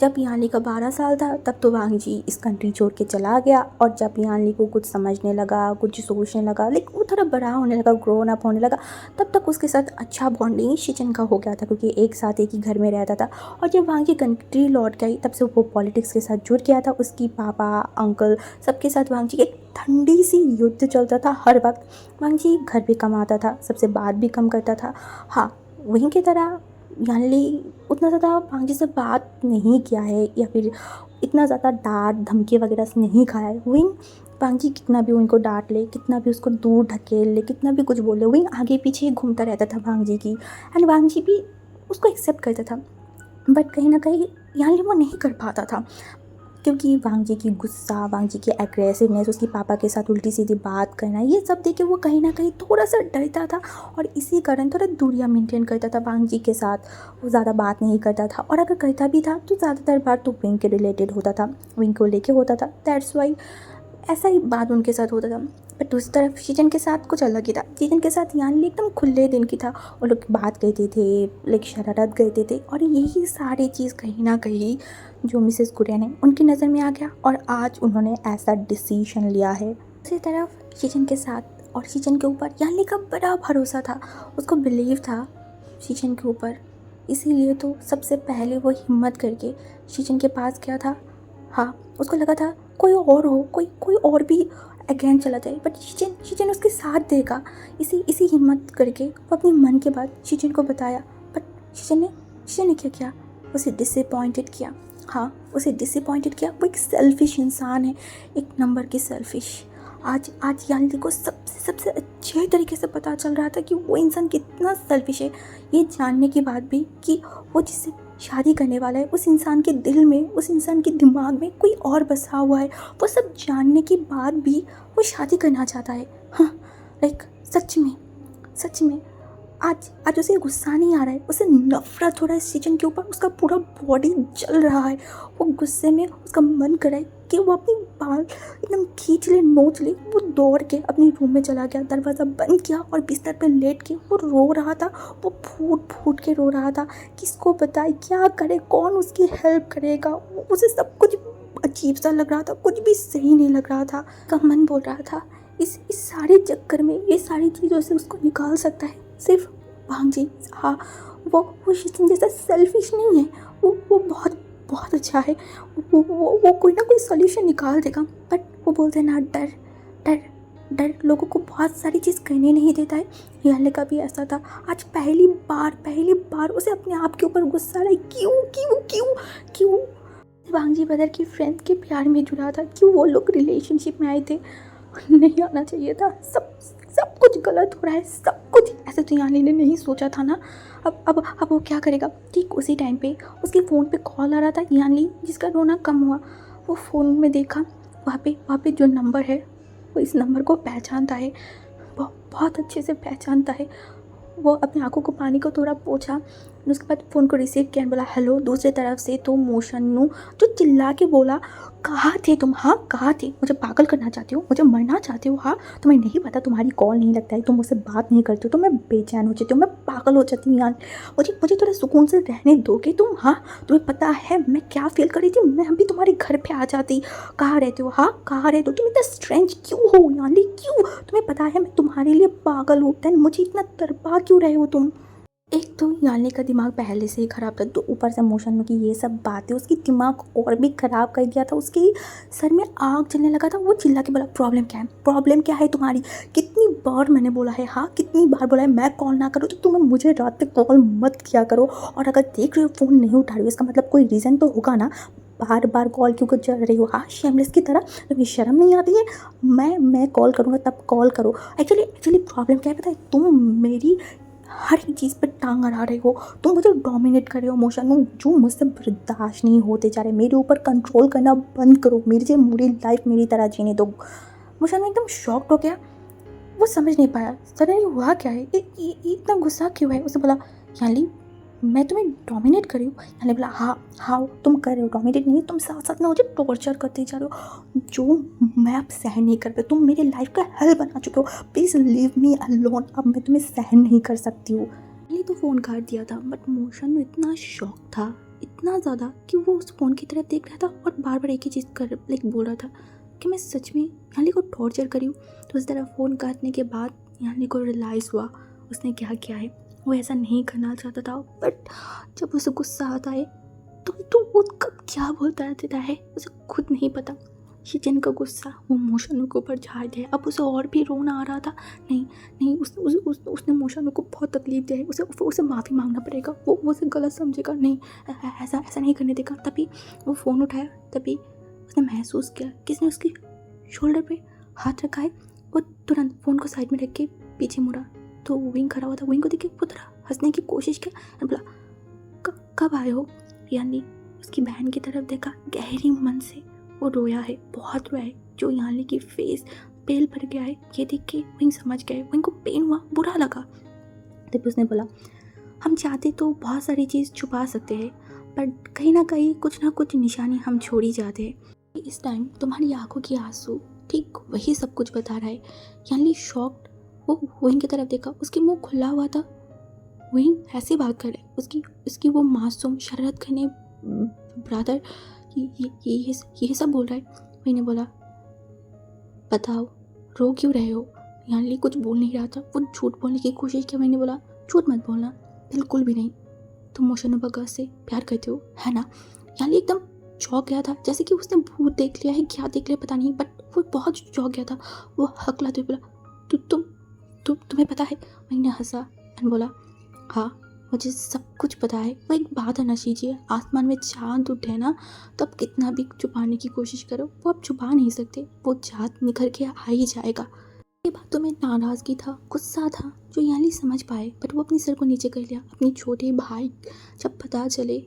जब यानली का 12 साल था तब तो वांगजी इस कंट्री छोड़ के चला गया, और जब यानली को कुछ समझने लगा, कुछ सोचने लगा, लाइक वो थोड़ा बड़ा होने लगा, ग्रोन अप होने लगा, तब तक उसके साथ अच्छा बॉन्डिंग शिचन का हो गया था, क्योंकि एक साथ एक ही घर में रहता था। और जब वांगी कंट्री लौट गई तब से वो पॉलिटिक्स के साथ जुड़ गया था। उसकी पापा, अंकल सबके साथ वांगजी एक ठंडी सी युद्ध चलता था हर वक्त। वांगजी घर भी कम आता था, सबसे बात भी कम करता था। हाँ, वहीं की तरह यानली उतना ज़्यादा वांगजी से बात नहीं किया है, या फिर इतना ज़्यादा डांट धमकी वगैरह से नहीं खाया है। वहीं वांगजी कितना भी उनको डांट ले, कितना भी उसको दूर ढकेल ले, कितना भी कुछ बोले, वहीं आगे पीछे ही घूमता रहता था वांगजी की। एंड वांगजी भी उसको एक्सेप्ट करता था, बट कहीं ना कहीं यानली वो नहीं कर पाता था, क्योंकि वांगजी की गुस्सा, वांगजी की एग्रेसिवनेस, उसकी पापा के साथ उल्टी सीधी बात करना, ये सब देख के वो कहीं ना कहीं थोड़ा सा डरता था, और इसी कारण थोड़ा दूरियां मेंटेन करता था वांगजी के साथ। वो ज़्यादा बात नहीं करता था, और अगर करता भी था तो ज़्यादातर बार तो विंग के रिलेटेड होता था, विंग को लेके होता था। दैट्स वाई ऐसा ही बात उनके साथ होता था। बट दूसरी तरफ शीजन के साथ कुछ अलग ही था। शीजन के साथ यानली एकदम खुले दिन की था। वो लोग बात कहते थे, लाइक शरारत करते थे, और यही सारी चीज़ कहीं ना कहीं जो मिसेस कुरियन ने उनकी नज़र में आ गया, और आज उन्होंने ऐसा डिसीजन लिया है। दूसरी तरफ शीजन के साथ और शीजन के ऊपर यानली का बड़ा भरोसा था, उसको बिलीव था शीजन के ऊपर, इसीलिए तो सबसे पहले वो हिम्मत करके शीजन के पास गया था। हाँ, उसको लगा था कोई और हो, कोई और भी अगेन चला जाए, बट शीजन उसके साथ देगा। इसी हिम्मत करके वो अपने मन के बात शीजन को बताया। बट शीजन ने क्या किया, उसे डिसअपॉइंटेड किया। हाँ, उसे डिसअपॉइंटेड किया। वो एक सेल्फिश इंसान है, एक नंबर की सेल्फिश। आज यानली को सबसे अच्छे तरीके से पता चल रहा था कि वो इंसान कितना सेल्फिश है। ये जानने के बाद भी कि वो जिससे शादी करने वाला है, उस इंसान के दिल में, उस इंसान के दिमाग में कोई और बसा हुआ है, वो सब जानने के बाद भी वो शादी करना चाहता है। हाँ, लाइक सच में आज उसे गुस्सा नहीं आ रहा है, उसे नफरत हो रहा है शीजन के ऊपर। उसका पूरा बॉडी जल रहा है। वो गुस्से में उसका मन कर रहा है कि वो अपनी बाल एकदम खींच ले, नोच ले। वो दौड़ के अपने रूम में चला गया, दरवाज़ा बंद किया, और बिस्तर पर लेट के वो रो रहा था। वो फूट के रो रहा था। किसको बताए, क्या करे, कौन उसकी हेल्प करेगा। उसे सब कुछ अजीब सा लग रहा था, कुछ भी सही नहीं लग रहा था। का मन बोल रहा था इस सारे चक्कर में, ये सारी चीज़ों से उसको निकाल सकता है सिर्फ वांगजी। हाँ, वो शीजन जैसा सेल्फिश नहीं है। वो बहुत अच्छा है। वो कोई ना कोई सॉल्यूशन निकाल देगा। बट वो बोलते हैं ना, डर लोगों को बहुत सारी चीज़ करने नहीं देता है। यानली का भी ऐसा था। आज पहली बार उसे अपने आप के ऊपर गुस्सा आ रहा है। क्यों वांगजी ब्रदर की फ्रेंड के प्यार में जुड़ा था, क्यों वो लोग रिलेशनशिप में आए थे। नहीं आना चाहिए था। सब कुछ गलत हो रहा है, सब कुछ। ऐसे तो यानली ने नहीं सोचा था ना। अब वो क्या करेगा। ठीक उसी टाइम पे उसके फ़ोन पे कॉल आ रहा था यानली, जिसका रोना कम हुआ। वो फ़ोन में देखा, वहाँ पे जो नंबर है वो इस नंबर को पहचानता है, बहुत अच्छे से पहचानता है। वो अपनी आंखों को पानी को थोड़ा पोंछा, उसके बाद फ़ोन को रिसीव किया, बोला हेलो। दूसरी तरफ से तो मोशन्नू जो चिल्ला के बोला, कहाँ थे तुम। हाँ, कहाँ थे। मुझे पागल करना चाहते हो, मुझे मरना चाहते हो। हाँ, तुम्हें नहीं पता, तुम्हारी कॉल नहीं लगता है, तुम मुझसे बात नहीं करते हो, तो मैं बेचैन हो जाती हूँ, मैं पागल हो जाती हूँ यार। मुझे थोड़ा सुकून से रहने दोगे तुम। हाँ, तुम्हें पता है मैं क्या फील कर रही थी। मैं अभी तुम्हारे घर पे आ जाती। कहाँ रहते हो। हाँ, कहाँ रहते हो। तुम इतना स्ट्रेंज क्यों हो यानली, क्यों। तुम्हें पता है मैं तुम्हारे लिए पागल हूँ, देन मुझे इतना तड़पा क्यों रहे हो तुम। एक तो यानली का दिमाग पहले से ही ख़राब था, तो ऊपर से मोशन्नू की ये सब बातें उसकी दिमाग और भी ख़राब कर दिया था। उसके सर में आग जलने लगा था। वो चिल्ला के बोला, प्रॉब्लम क्या है तुम्हारी। कितनी बार मैंने बोला है। हाँ, कितनी बार बोला है मैं कॉल ना करूँ तो तुम्हें मुझे रात तक कॉल मत किया करो। और अगर देख रहे हो फ़ोन नहीं उठा रही हो, इसका मतलब कोई रीज़न तो होगा ना। बार कॉल क्यों कर रही हो। हाँ, शेमलेस की तरह। तुम्हें शर्म नहीं आती है। मैं कॉल करूँगा तब कॉल करो। एक्चुअली प्रॉब्लम क्या है पता है, तुम मेरी हर एक चीज़ पर टांग अड़ा रहे हो। तुम मुझे डोमिनेट कर रहे हो मोशन्नू, जो मुझसे बर्दाश्त नहीं होते जा रहे। मेरे ऊपर कंट्रोल करना बंद करो, मेरी लाइफ मेरी तरह जीने दो। मोशन्नू एकदम शॉक्ड हो गया। वो समझ नहीं पाया सडनली हुआ क्या है, इतना गुस्सा क्यों है। उसे बोला, यानली मैं तुम्हें डोमिनेट कर रही हूँ। यानली बोला, हाँ तुम कर रहे हो डोमिनेट, नहीं तुम साथ में मुझे टॉर्चर करते जा रहे हो, जो मैं अब सहन नहीं कर पाई। तुम मेरे लाइफ का हल बना चुके हो, प्लीज़ लीव मी अलोन। अब मैं तुम्हें सहन नहीं कर सकती हूँ। यानली तो फ़ोन काट दिया था, बट मोशन्नू इतना शॉक था इतना ज़्यादा कि वो उस फ़ोन की तरफ देख रहा था और बार बार एक ही चीज़ कर बोल रहा था कि मैं सच में यानी को टॉर्चर करी हूँ। तो उस तरह फ़ोन काटने के बाद यानी को रियलाइज़ हुआ उसने क्या किया है। वो ऐसा नहीं करना चाहता था, बट जब उसे गुस्सा आता है तो वो कब क्या बोलता रहता है उसे खुद नहीं पता। शिजन का गुस्सा वो मोशनु के ऊपर झाड़ दिया। अब उसे और भी रोना आ रहा था। नहीं नहीं, उसने मोशनु को बहुत तकलीफ दी है, उसे माफ़ी मांगना पड़ेगा। वो उसे गलत समझेगा, नहीं ऐसा नहीं करने देगा। तभी वो फ़ोन उठाया, तभी उसने महसूस किया किसने उसकी शोल्डर पे हाथ रखा है। वो तुरंत फ़ोन को साइड में रख के पीछे मुड़ा तो विंग खड़ा हुआ था। विंग को देख के वो थोड़ा हंसने की कोशिश की और बोला, कब आए हो? यानी उसकी बहन की तरफ देखा, गहरी मन से वो रोया है, बहुत रोया है। जो यानी की फेस पेल पड़ गया है ये देख के विंग समझ गए। विंग को पेन हुआ, बुरा लगा। तब उसने बोला, हम चाहते तो बहुत सारी चीज़ छुपा सकते हैं, पर कहीं ना कुछ निशानी हम छोड़ ही जाते हैं। इस टाइम तुम्हारी आंखों की आंसू ठीक वही सब कुछ बता रहा है। यानी शॉक्ड वो विंग की तरफ देखा, उसकी मुंह खुला हुआ था। विंग ऐसे बात कर रहे, उसकी वो मासूम शरारत करने ब्रदर ये सब बोल रहा है। विंग ने बोला, बताओ रो क्यों रहे हो? यानी कुछ बोल नहीं रहा था, वो झूठ बोलने की कोशिश की। मैंने बोला, झूठ मत बोलना, बिल्कुल भी नहीं। तुम मोशनु बगा से प्यार करते हो, है ना? यानी एकदम चौंक गया था, जैसे कि उसने भूत देख लिया है, क्या देख लिया पता नहीं, बट वो बहुत चौंक गया था। वो हकलाते हुए बोला, तुम्हें पता है? मैंने हंसा और बोला, हाँ मुझे सब कुछ पता है। वो एक बात है ना शीजिए, आसमान में चांद उठे ना, तो अब कितना भी छुपाने की कोशिश करो वो अब छुपा नहीं सकते, वो चाँद निखर के आ ही जाएगा। ये बातों में नाराज़गी था, गुस्सा था, जो यानी समझ पाए, बट वो अपनी सर को नीचे कर लिया। अपनी छोटे भाई जब पता चले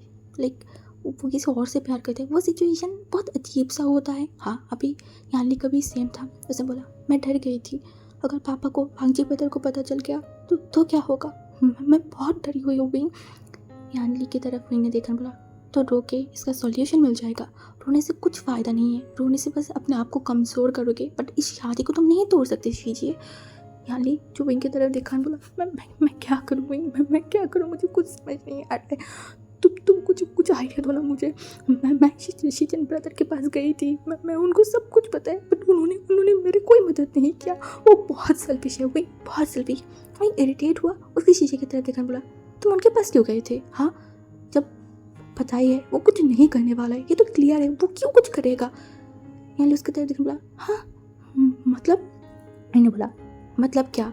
लाइक वो किसी और से प्यार करते हैं, वो सिचुएशन बहुत अजीब सा होता है। हाँ अभी यानी कभी सेम था। उसने बोला, मैं डर गई थी, अगर पापा को भांजी ब्रदर को पता चल गया तो क्या होगा? मैं बहुत डरी हुई हो गई। यानली की तरफ ने देखकर बोला, तो रो के इसका सॉल्यूशन मिल जाएगा। रोने से कुछ फ़ायदा नहीं है, रोने से बस अपने आप को कमज़ोर करोगे, बट इस शादी को तुम नहीं तोड़ सकते शीजिए। यानी जो विंग की तरफ देखा बोला, मैं क्या करूँ विंग, मैं क्या करूँ, मुझे कुछ समझ नहीं आ रहा है। तुम कुछ आइडिया दो ना मुझे। मैं शिजन ब्रदर के पास गई थी, मैं उनको सब कुछ पता है, बट उन्होंने मेरे कोई मदद नहीं किया। वो बहुत सेल्फिश है, वही बहुत सेल्फिश। वही इरिटेट हुआ, उसकी शीशे की तरफ देखा बोला, तुम उनके पास क्यों गए थे? हाँ जब पता ही है वो कुछ नहीं करने वाला है, ये तो क्लियर है, वो क्यों कुछ करेगा? यानी उसकी तरफ देखा बोला, हाँ मतलब? मैंने बोला, मतलब क्या?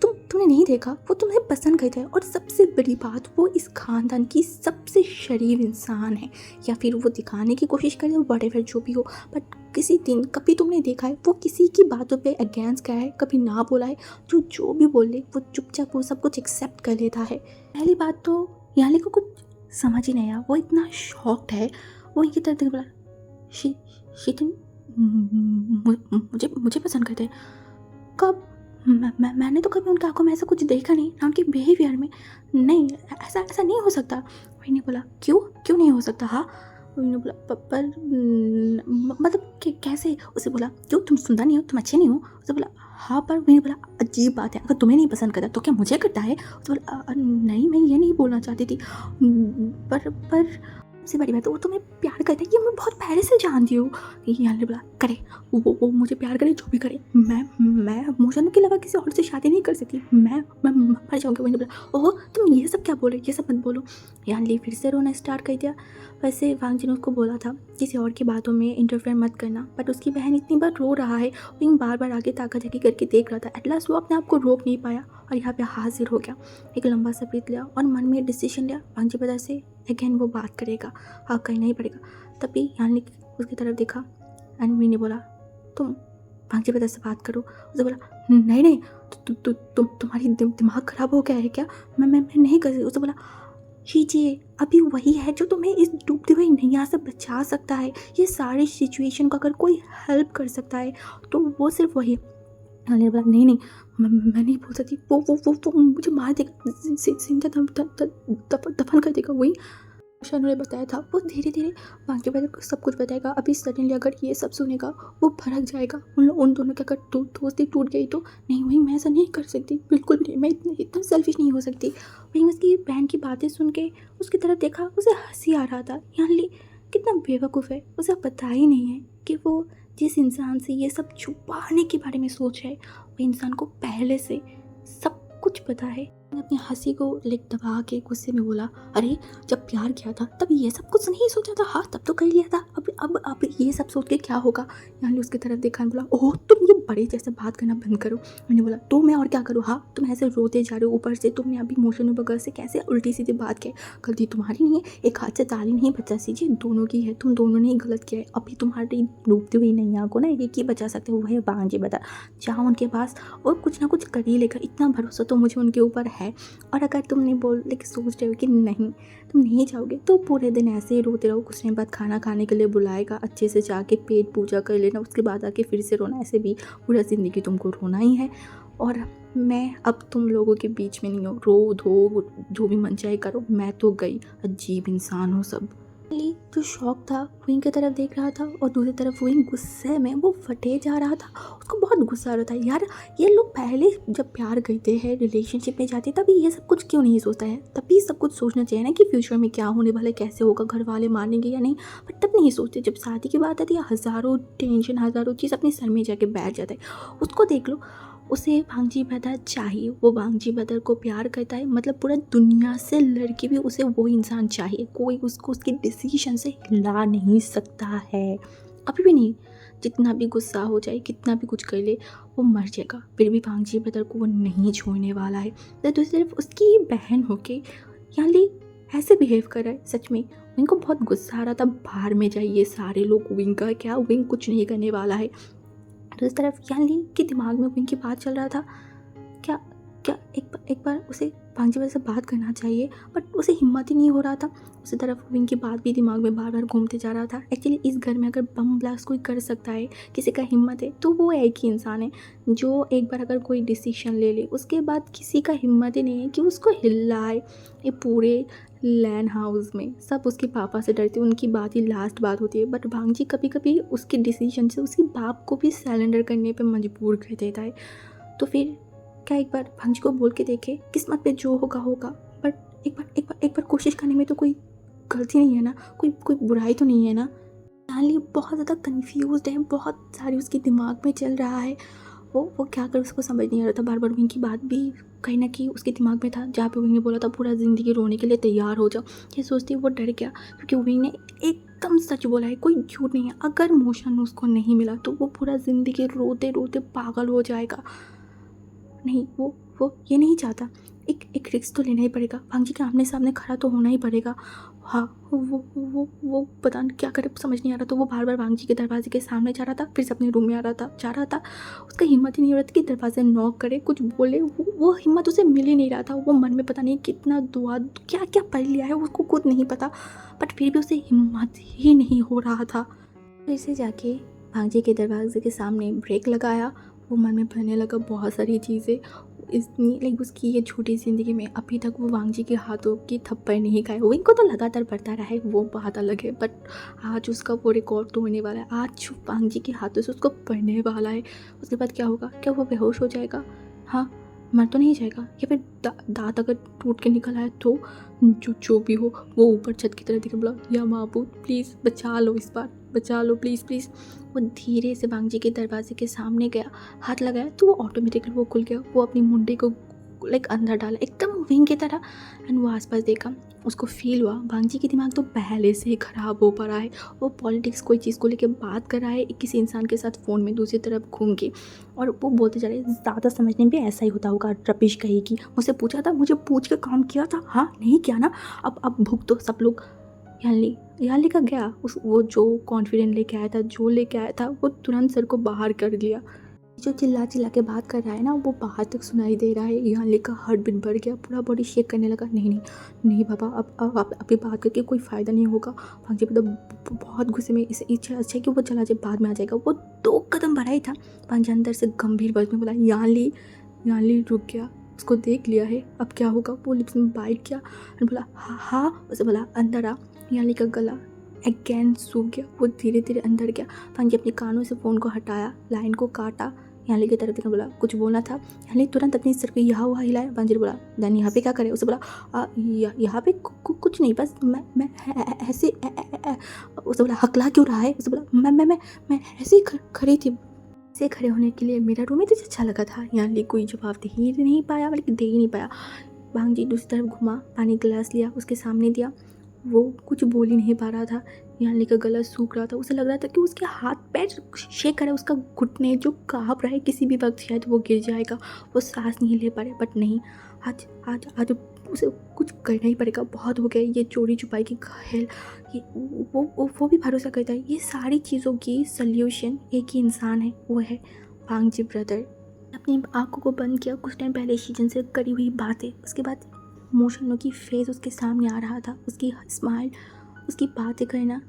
तुमने नहीं देखा, वो तुम्हें पसंद करता है, और सबसे बड़ी बात वो इस खानदान की सबसे शरीफ इंसान है। या फिर वो दिखाने की कोशिश करे, व्हाटएवर जो भी हो, बट किसी दिन कभी तुमने देखा है वो किसी की बातों पे अगेंस्ट गया है, कभी ना बोला है? जो भी बोले वो चुपचाप वो सब कुछ एक्सेप्ट कर लेता है। पहली बात तो यानी को कुछ समझ ही नहीं आया, वो इतना शॉक्ड है। वो इनकी तरफ बोला, शीतन मुझे पसंद करते हैं? कब? मैंने तो कभी उनकी आंखों में ऐसा कुछ देखा नहीं, ना उनके बिहेवियर में। नहीं ऐसा नहीं हो सकता। मैंने बोला, क्यों नहीं हो सकता? हाँ मैंने बोला, पर मतलब कैसे? उसे बोला, क्यों तुम सुंदर नहीं हो, तुम अच्छे नहीं हो? उसे बोला, हाँ पर मैंने बोला, अजीब बात है, अगर तुम्हें नहीं पसंद करता तो क्या मुझे करता है? उसे बोला, नहीं मैं ये नहीं बोलना चाहती थी, पर सबसे बड़ी बात है वो तुम्हें प्यार करता है, ये मैं बहुत पहले से जानती हूँ। यानी बोला, करे वो मुझे प्यार करे, जो भी करे, मैं मोशनु के अलावा किसी और से शादी नहीं कर सकती, मैं मर जाऊँगी। मैंने बोला, ओह तुम ये सब क्या बोले, ये सब मत बोलो। यानी फिर से रोना स्टार्ट कर दिया। वैसे वांगजिन उसको बोला था किसी और की बातों में इंटरफेयर मत करना, बट उसकी बहन इतनी बार रो रहा है, वो बार बार आगे ताका झाकी करके देख रहा था। एट लास्ट वो अपने आप को रोक नहीं पाया और यहाँ पे हाजिर हो गया। एक लंबा सा ब्रीथ लिया और मन में डिसीजन लिया, वांगजी ब्रदर से अगेन वो बात करेगा, हाँ कहना ही पड़ेगा। तभी यानी उसकी तरफ देखा एंड वी ने बोला, तुम वांगजी ब्रदर से बात करो। उसे बोला, नहीं तुम्हारी दिमाग खराब हो गया है क्या? मैं नहीं कर सकती। उसे बोला, कीजिए, अभी वही है जो तुम्हें इस डूबती हुई नैया से बचा सकता है। ये सारी सिचुएशन को अगर कोई हेल्प कर सकता है तो वो सिर्फ वही। अनिल बोला, नहीं मैं नहीं बोल सकती, वो मुझे मार देगा, जिंदा दफन कर देगा। वही रोशन ने बताया था वो धीरे धीरे बाकी बदर को सब कुछ बताएगा। अभी सडनली अगर ये सब सुनेगा वो भड़क जाएगा। उन दोनों की अगर दोस्ती टूट गई तो नहीं, वही मैं ऐसा नहीं कर सकती, बिल्कुल भी नहीं, मैं इतना सेल्फिश नहीं हो सकती। वहीं उसकी बहन की बातें सुन के उसकी तरफ देखा, उसे हंसी आ रहा था। यानी कितना बेवकूफ़ है, उसे पता ही नहीं है कि वो जिस इंसान से ये सब छुपाने के बारे में सोच है वो इंसान को पहले से सब कुछ पता है। अपनी हंसी को दबा के गुस्से में बोला, अरे जब प्यार किया था तब ये सब कुछ नहीं सोचा था, हाँ तब तो कर लिया था, अब ये सब सोच के क्या होगा। यानी उसकी तरफ देखा, बोला ओह तुम ये बड़े जैसे बात करना बंद करो। मैंने बोला तो मैं और क्या करूँ, हाँ तुम ऐसे रोते जा रहे हो, ऊपर से तुमने अभी मोशन बगैर से कैसे उल्टी सीधी बात की। गलती तुम्हारी नहीं है, एक हाथ से ताली नहीं बचा सीजिए, दोनों की है, तुम दोनों ने ही गलत किया है। अभी तुम्हारी डूबती हुई नैया को ना एक ही बचा सकते हो, वह बांझी बता, जाओ उनके पास और कुछ ना कुछ कर ही लेगा, इतना भरोसा तो मुझे उनके ऊपर है। और अगर तुम नहीं बोल लेकिन सोच रहे हो कि नहीं तुम नहीं जाओगे तो पूरे दिन ऐसे ही रोते रहो। कुछ दिन बाद खाना खाने के लिए बुलाएगा, अच्छे से जाके पेट पूजा कर लेना, उसके बाद आके फिर से रोना। ऐसे भी पूरा ज़िंदगी तुमको रोना ही है। और मैं अब तुम लोगों के बीच में नहीं हूँ, रो धो जो भी मन चाहे करो, मैं तो गई। अजीब इंसान हो सब। जो शौक था विंग की तरफ देख रहा था और दूसरी तरफ विंग गुस्से में वो फटे जा रहा था। उसको बहुत गुस्सा आ रहा था, यार ये लोग पहले जब प्यार करते हैं रिलेशनशिप में जाते तभी ये सब कुछ क्यों नहीं सोचता है। तभी सब कुछ सोचना चाहिए ना कि फ्यूचर में क्या होने वाला है, कैसे होगा, घर वाले मानेंगे या नहीं, बट तब नहीं सोचते। जब शादी की बात आती है हज़ारों टेंशन, हज़ारों चीज़ अपने सर में जाके बैठ जाता है। उसको देख लो, उसे भांजी बदर चाहिए, वो भांजी बदर को प्यार करता है, मतलब पूरा दुनिया से लड़के भी उसे वो इंसान चाहिए, कोई उसको उसके डिसीजन से हिला नहीं सकता है, अभी भी नहीं। जितना भी गुस्सा हो जाए, कितना भी कुछ कर ले, वो मर जाएगा, फिर भी भांजी बदर को वो नहीं छोड़ने वाला है। तो दूसरी तरफ उसकी बहन होके यानी ऐसे बिहेव कर रहा है, सच में विंग को बहुत गुस्सा आ रहा था। बाहर में जाइए सारे लोग, विंग का क्या, विंग कुछ नहीं करने वाला है। तो इस तरफ यानी के दिमाग में विंग की बात चल रहा था, क्या क्या एक बार उसे भांजी वजह से बात करना चाहिए, बट उसे हिम्मत ही नहीं हो रहा था। उसी तरफ विंग की बात भी दिमाग में बार बार घूमते जा रहा था। एक्चुअली इस घर में अगर बम ब्लास्ट कोई कर सकता है, किसी का हिम्मत है, तो वो एक ही इंसान है जो एक बार अगर कोई डिसीजन ले ले उसके बाद किसी का हिम्मत ही नहीं है कि उसको हिलाए। ये पूरे लैंड हाउस में सब उसके पापा से डरते, उनकी बात ही लास्ट बात होती है, बट भांजी कभी कभी उसके डिसीजन से उसके बाप को भी सरेंडर करने पे मजबूर कर देता है। तो फिर क्या एक बार भांजी को बोल के देखे, किस्मत पे जो होगा होगा, बट एक बार कोशिश करने में तो कोई गलती नहीं है ना, कोई बुराई तो नहीं है ना। नाली बहुत ज़्यादा कंफ्यूज्ड है, बहुत सारी उसके दिमाग में चल रहा है, वो क्या कर उसको समझ नहीं आ रहा था। बार बार विंग की बात भी कहीं ना कहीं उसके दिमाग में था, जहाँ पे विंग ने बोला था पूरा ज़िंदगी रोने के लिए तैयार हो जाओ। ये सोचती वो डर गया क्योंकि विंग ने एकदम सच बोला है, कोई झूठ नहीं है। अगर मोशन उसको नहीं मिला तो वो पूरा ज़िंदगी रोते रोते पागल हो जाएगा। नहीं, वो ये नहीं चाहता। एक रिस्क तो लेना ही पड़ेगा, भांजी के आमने सामने खड़ा तो होना ही पड़ेगा। हाँ, वो पता नहीं क्या करे, समझ नहीं आ रहा। तो वो बार बार भांजी के दरवाजे के सामने जा रहा था, फिर से अपने रूम में जा रहा था। उसका हिम्मत ही नहीं हो रहा था कि दरवाजे नॉक करे, कुछ बोले, वो हिम्मत उसे मिल ही नहीं रहा था। वो मन में पता नहीं कितना दुआ क्या क्या पढ़ लिया है, उसको खुद नहीं पता, बट फिर भी उसे हिम्मत ही नहीं हो रहा था। फिर से जाके भांजी के दरवाजे के सामने ब्रेक लगाया। वो मन में भरने लगा बहुत सारी चीज़ें, इतनी लाइक उसकी ये छोटी ज़िंदगी में अभी तक वो वांगजी के हाथों की थप्पड़ नहीं खाए। वो इनको तो लगातार पड़ता रहा है, वो बात अलग है, बट आज उसका वो रिकॉर्ड तोड़ने वाला है। आज वांगजी के हाथों से उसको पड़ने वाला है। उसके बाद क्या होगा, क्या वो बेहोश हो जाएगा, हाँ मर तो नहीं जाएगा, या फिर दांत अगर टूट के निकल आए तो जो भी हो। वो ऊपर छत की तरफ देखे, बोला या माबूद प्लीज़ बचा लो, इस बार बचा लो प्लीज़ प्लीज़। वो धीरे से भांजी के दरवाजे के सामने गया, हाथ लगाया तो वो ऑटोमेटिकली वो खुल गया। वो अपनी मुंडी को लाइक अंदर डाला एकदम विंग की तरह, एंड वो आसपास देखा, उसको फील हुआ भांजी की दिमाग तो पहले से ही ख़राब हो पड़ा है। वो पॉलिटिक्स कोई चीज़ को लेकर बात कर रहा है किसी इंसान के साथ फ़ोन में दूसरी तरफ घूम के, और वो बोलते जा रहे हैं ज़्यादा समझने में ऐसा ही होता होगा। रपीश कहेगी मुझसे पूछा था, मुझे पूछ के काम किया था, हाँ नहीं किया ना, अब भुग तो सब लोग। यहाँ लेकर गया वो जो कॉन्फिडेंट लेके आया था, जो लेके आया था, वो तुरंत सर को बाहर कर लिया। जो चिल्ला चिल्ला के बात कर रहा है ना, वो बाहर तक सुनाई दे रहा है। यहाँ लेकर हार्ट बीट बढ़ गया, पूरा बॉडी शेक करने लगा। नहीं बाबा, अब अभी बात करके कोई फ़ायदा नहीं होगा। भांजी मतलब बहुत गुस्से में, इसे इच्छा अच्छा है कि वो चला जाए, बाद में आ जाएगा। वो 2 कदम बढ़ा ही था, भांजी अंदर से गंभीर वर्ड में बोला यहाँ ली रुक गया, उसको देख लिया है, अब क्या होगा। वो लिप्स में बाइट किया और बोला हाँ। उसे बोला अंदर आ। यानी का गला अगेन सूख गया। वो धीरे धीरे अंदर गया। पांजी अपने कानों से फ़ोन को हटाया, लाइन को काटा, यानी की तरफ देखकर बोला कुछ बोलना था। यानी तुरंत अपने सिर को यहाँ हुआ हिलाया। पांजी ने बोला देन यहाँ पे क्या करे? उसे बोला यहाँ पे कुछ नहीं, बस मैं ऐसे उसे बोला हकला क्यों रहा है? उसे बोला मैं ऐसे ही खड़ी थी। से खड़े होने के लिए मेरा रूम ही तुझे अच्छा लगा था? यानी कोई जवाब दे ही नहीं पाया, बल्कि दे ही नहीं पाया। भांजी दूसरी तरफ घुमा, पानी गिलास लिया, उसके सामने दिया। वो कुछ बोल ही नहीं पा रहा था। यानी का गला सूख रहा था। उसे लग रहा था कि उसके हाथ पैर शेक कर रहा है, उसका घुटने जो काँप रहा है, किसी भी वक्त शायद वो गिर जाएगा, वो सांस नहीं ले पा रहे। बट नहीं, आज आज आज उसे कुछ करना ही पड़ेगा। बहुत हो गया ये चोरी छुपाई की खेल। ये वो भी भरोसा करता है। ये सारी चीज़ों की सल्यूशन एक ही इंसान है, वो है भांगजी ब्रदर। अपनी आंखों को बंद किया। कुछ टाइम पहले शीजन से करी हुई बातें, उसके बाद मोशनों की फेस उसके सामने आ रहा था, उसकी स्माइल, उसकी बातें करना,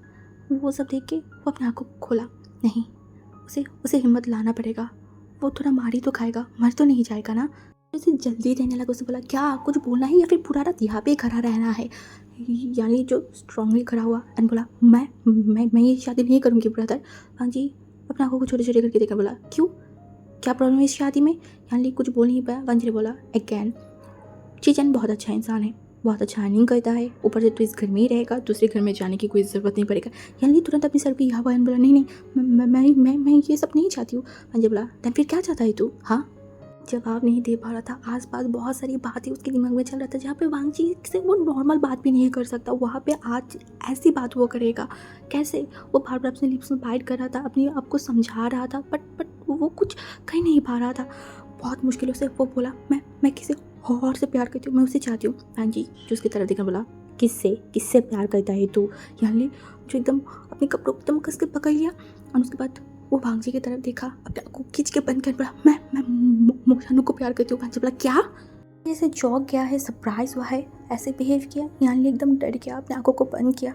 वो सब देख के वो अपनी आंखों को खोला। नहीं, उसे हिम्मत लाना पड़ेगा। वो थोड़ा मार ही तो खाएगा, मर तो नहीं जाएगा ना। उसे जल्दी रहने लगा। उसे बोला क्या कुछ बोलना है या फिर पूरा रात यहाँ पे खड़ा रहना है? यानी जो स्ट्रांगली खड़ा हुआ एंड बोला मैं ये शादी नहीं करूँगी ब्रदर। हाँ जी, अपने आंखों को छोटे छोटे करके देखा। बोला क्यों, क्या प्रॉब्लम है इस शादी में? यानी कुछ बोल नहीं पाया। वंजी ने बोला अगैन चीचन बहुत अच्छा इंसान है, बहुत अच्छा अर्निंग करता है, ऊपर से तो इस घर में ही रहेगा, दूसरे घर में जाने की कोई ज़रूरत नहीं पड़ेगा। यानी तुरंत अपने सर पे यहाँ बयान बोला नहीं मैं ये सब नहीं चाहती हूँ। वंजी बोला देन फिर क्या चाहता है तू? हाँ, जवाब नहीं दे पा रहा था। आसपास बहुत सारी बातें उसके दिमाग में चल रहा था, जहाँ पे वांगजी से वो नॉर्मल बात भी नहीं कर सकता, वहाँ पे आज ऐसी बात वो करेगा कैसे? वो बार बार अपने लिप्स में बाइट कर रहा था, अपने आप को समझा रहा था, बट वो कुछ कह नहीं पा रहा था। बहुत मुश्किलों से वो बोला मैं किसी और से प्यार करती हूँ, मैं उसे चाहती हूँ। वांगजी जो उसकी तरफ देखकर बोला किससे प्यार करता है तू? यानी जो एकदम अपने कपड़ों को एकदम कस के पकड़ लिया और उसके बाद वो भांगजी की तरफ देखा, अपने आप को खींच के बंद कर बोला मैं मोशानू को प्यार करती हूँ। भांगजी बोला क्या? ऐसे चौंक गया है, सरप्राइज हुआ है, ऐसे बिहेव किया। यानी एकदम डर गया, अपने आंखों को बंद किया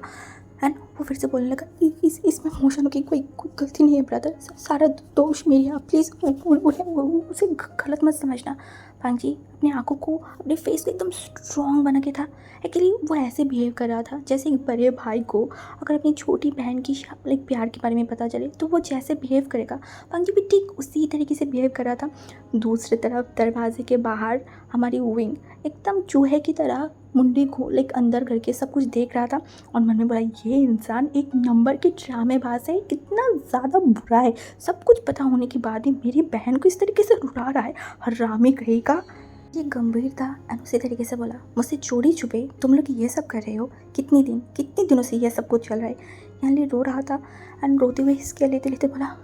एंड वो फिर से बोलने लगा इसमें मोशानू की कोई गलती नहीं है ब्रदर, सारा दोष मेरी है, प्लीज़ उसे गलत मत समझना। भांगजी अपनी आंखों को, अपने फेस को एकदम स्ट्रॉन्ग बना के था। एक्चुअली वो ऐसे बिहेव कर रहा था जैसे एक बड़े भाई को अगर अपनी छोटी बहन की लाइक प्यार के बारे में पता चले तो वो जैसे बिहेव करेगा, भांगजी भी ठीक उसी तरीके से बिहेव कर रहा था। दूसरी तरफ दरवाजे के बाहर हमारी विंग एकदम चूहे की तरह मुंडी खोल एक अंदर करके सब कुछ देख रहा था और मन में बोला ये इंसान एक नंबर के ड्रामेबाज है, कितना ज़्यादा बुरा है। सब कुछ पता होने के बाद भी मेरी बहन को इस तरीके से रुला रहा है, हरामी कहेगा। ये गंभीर था एंड उसी तरीके से बोला मुझसे चोरी छुपे तुम लोग ये सब कर रहे हो? कितने दिनों से ये सब कुछ चल रहा है? यानी रो रहा था एंड रोते हुए हिसके लेते लेते बोला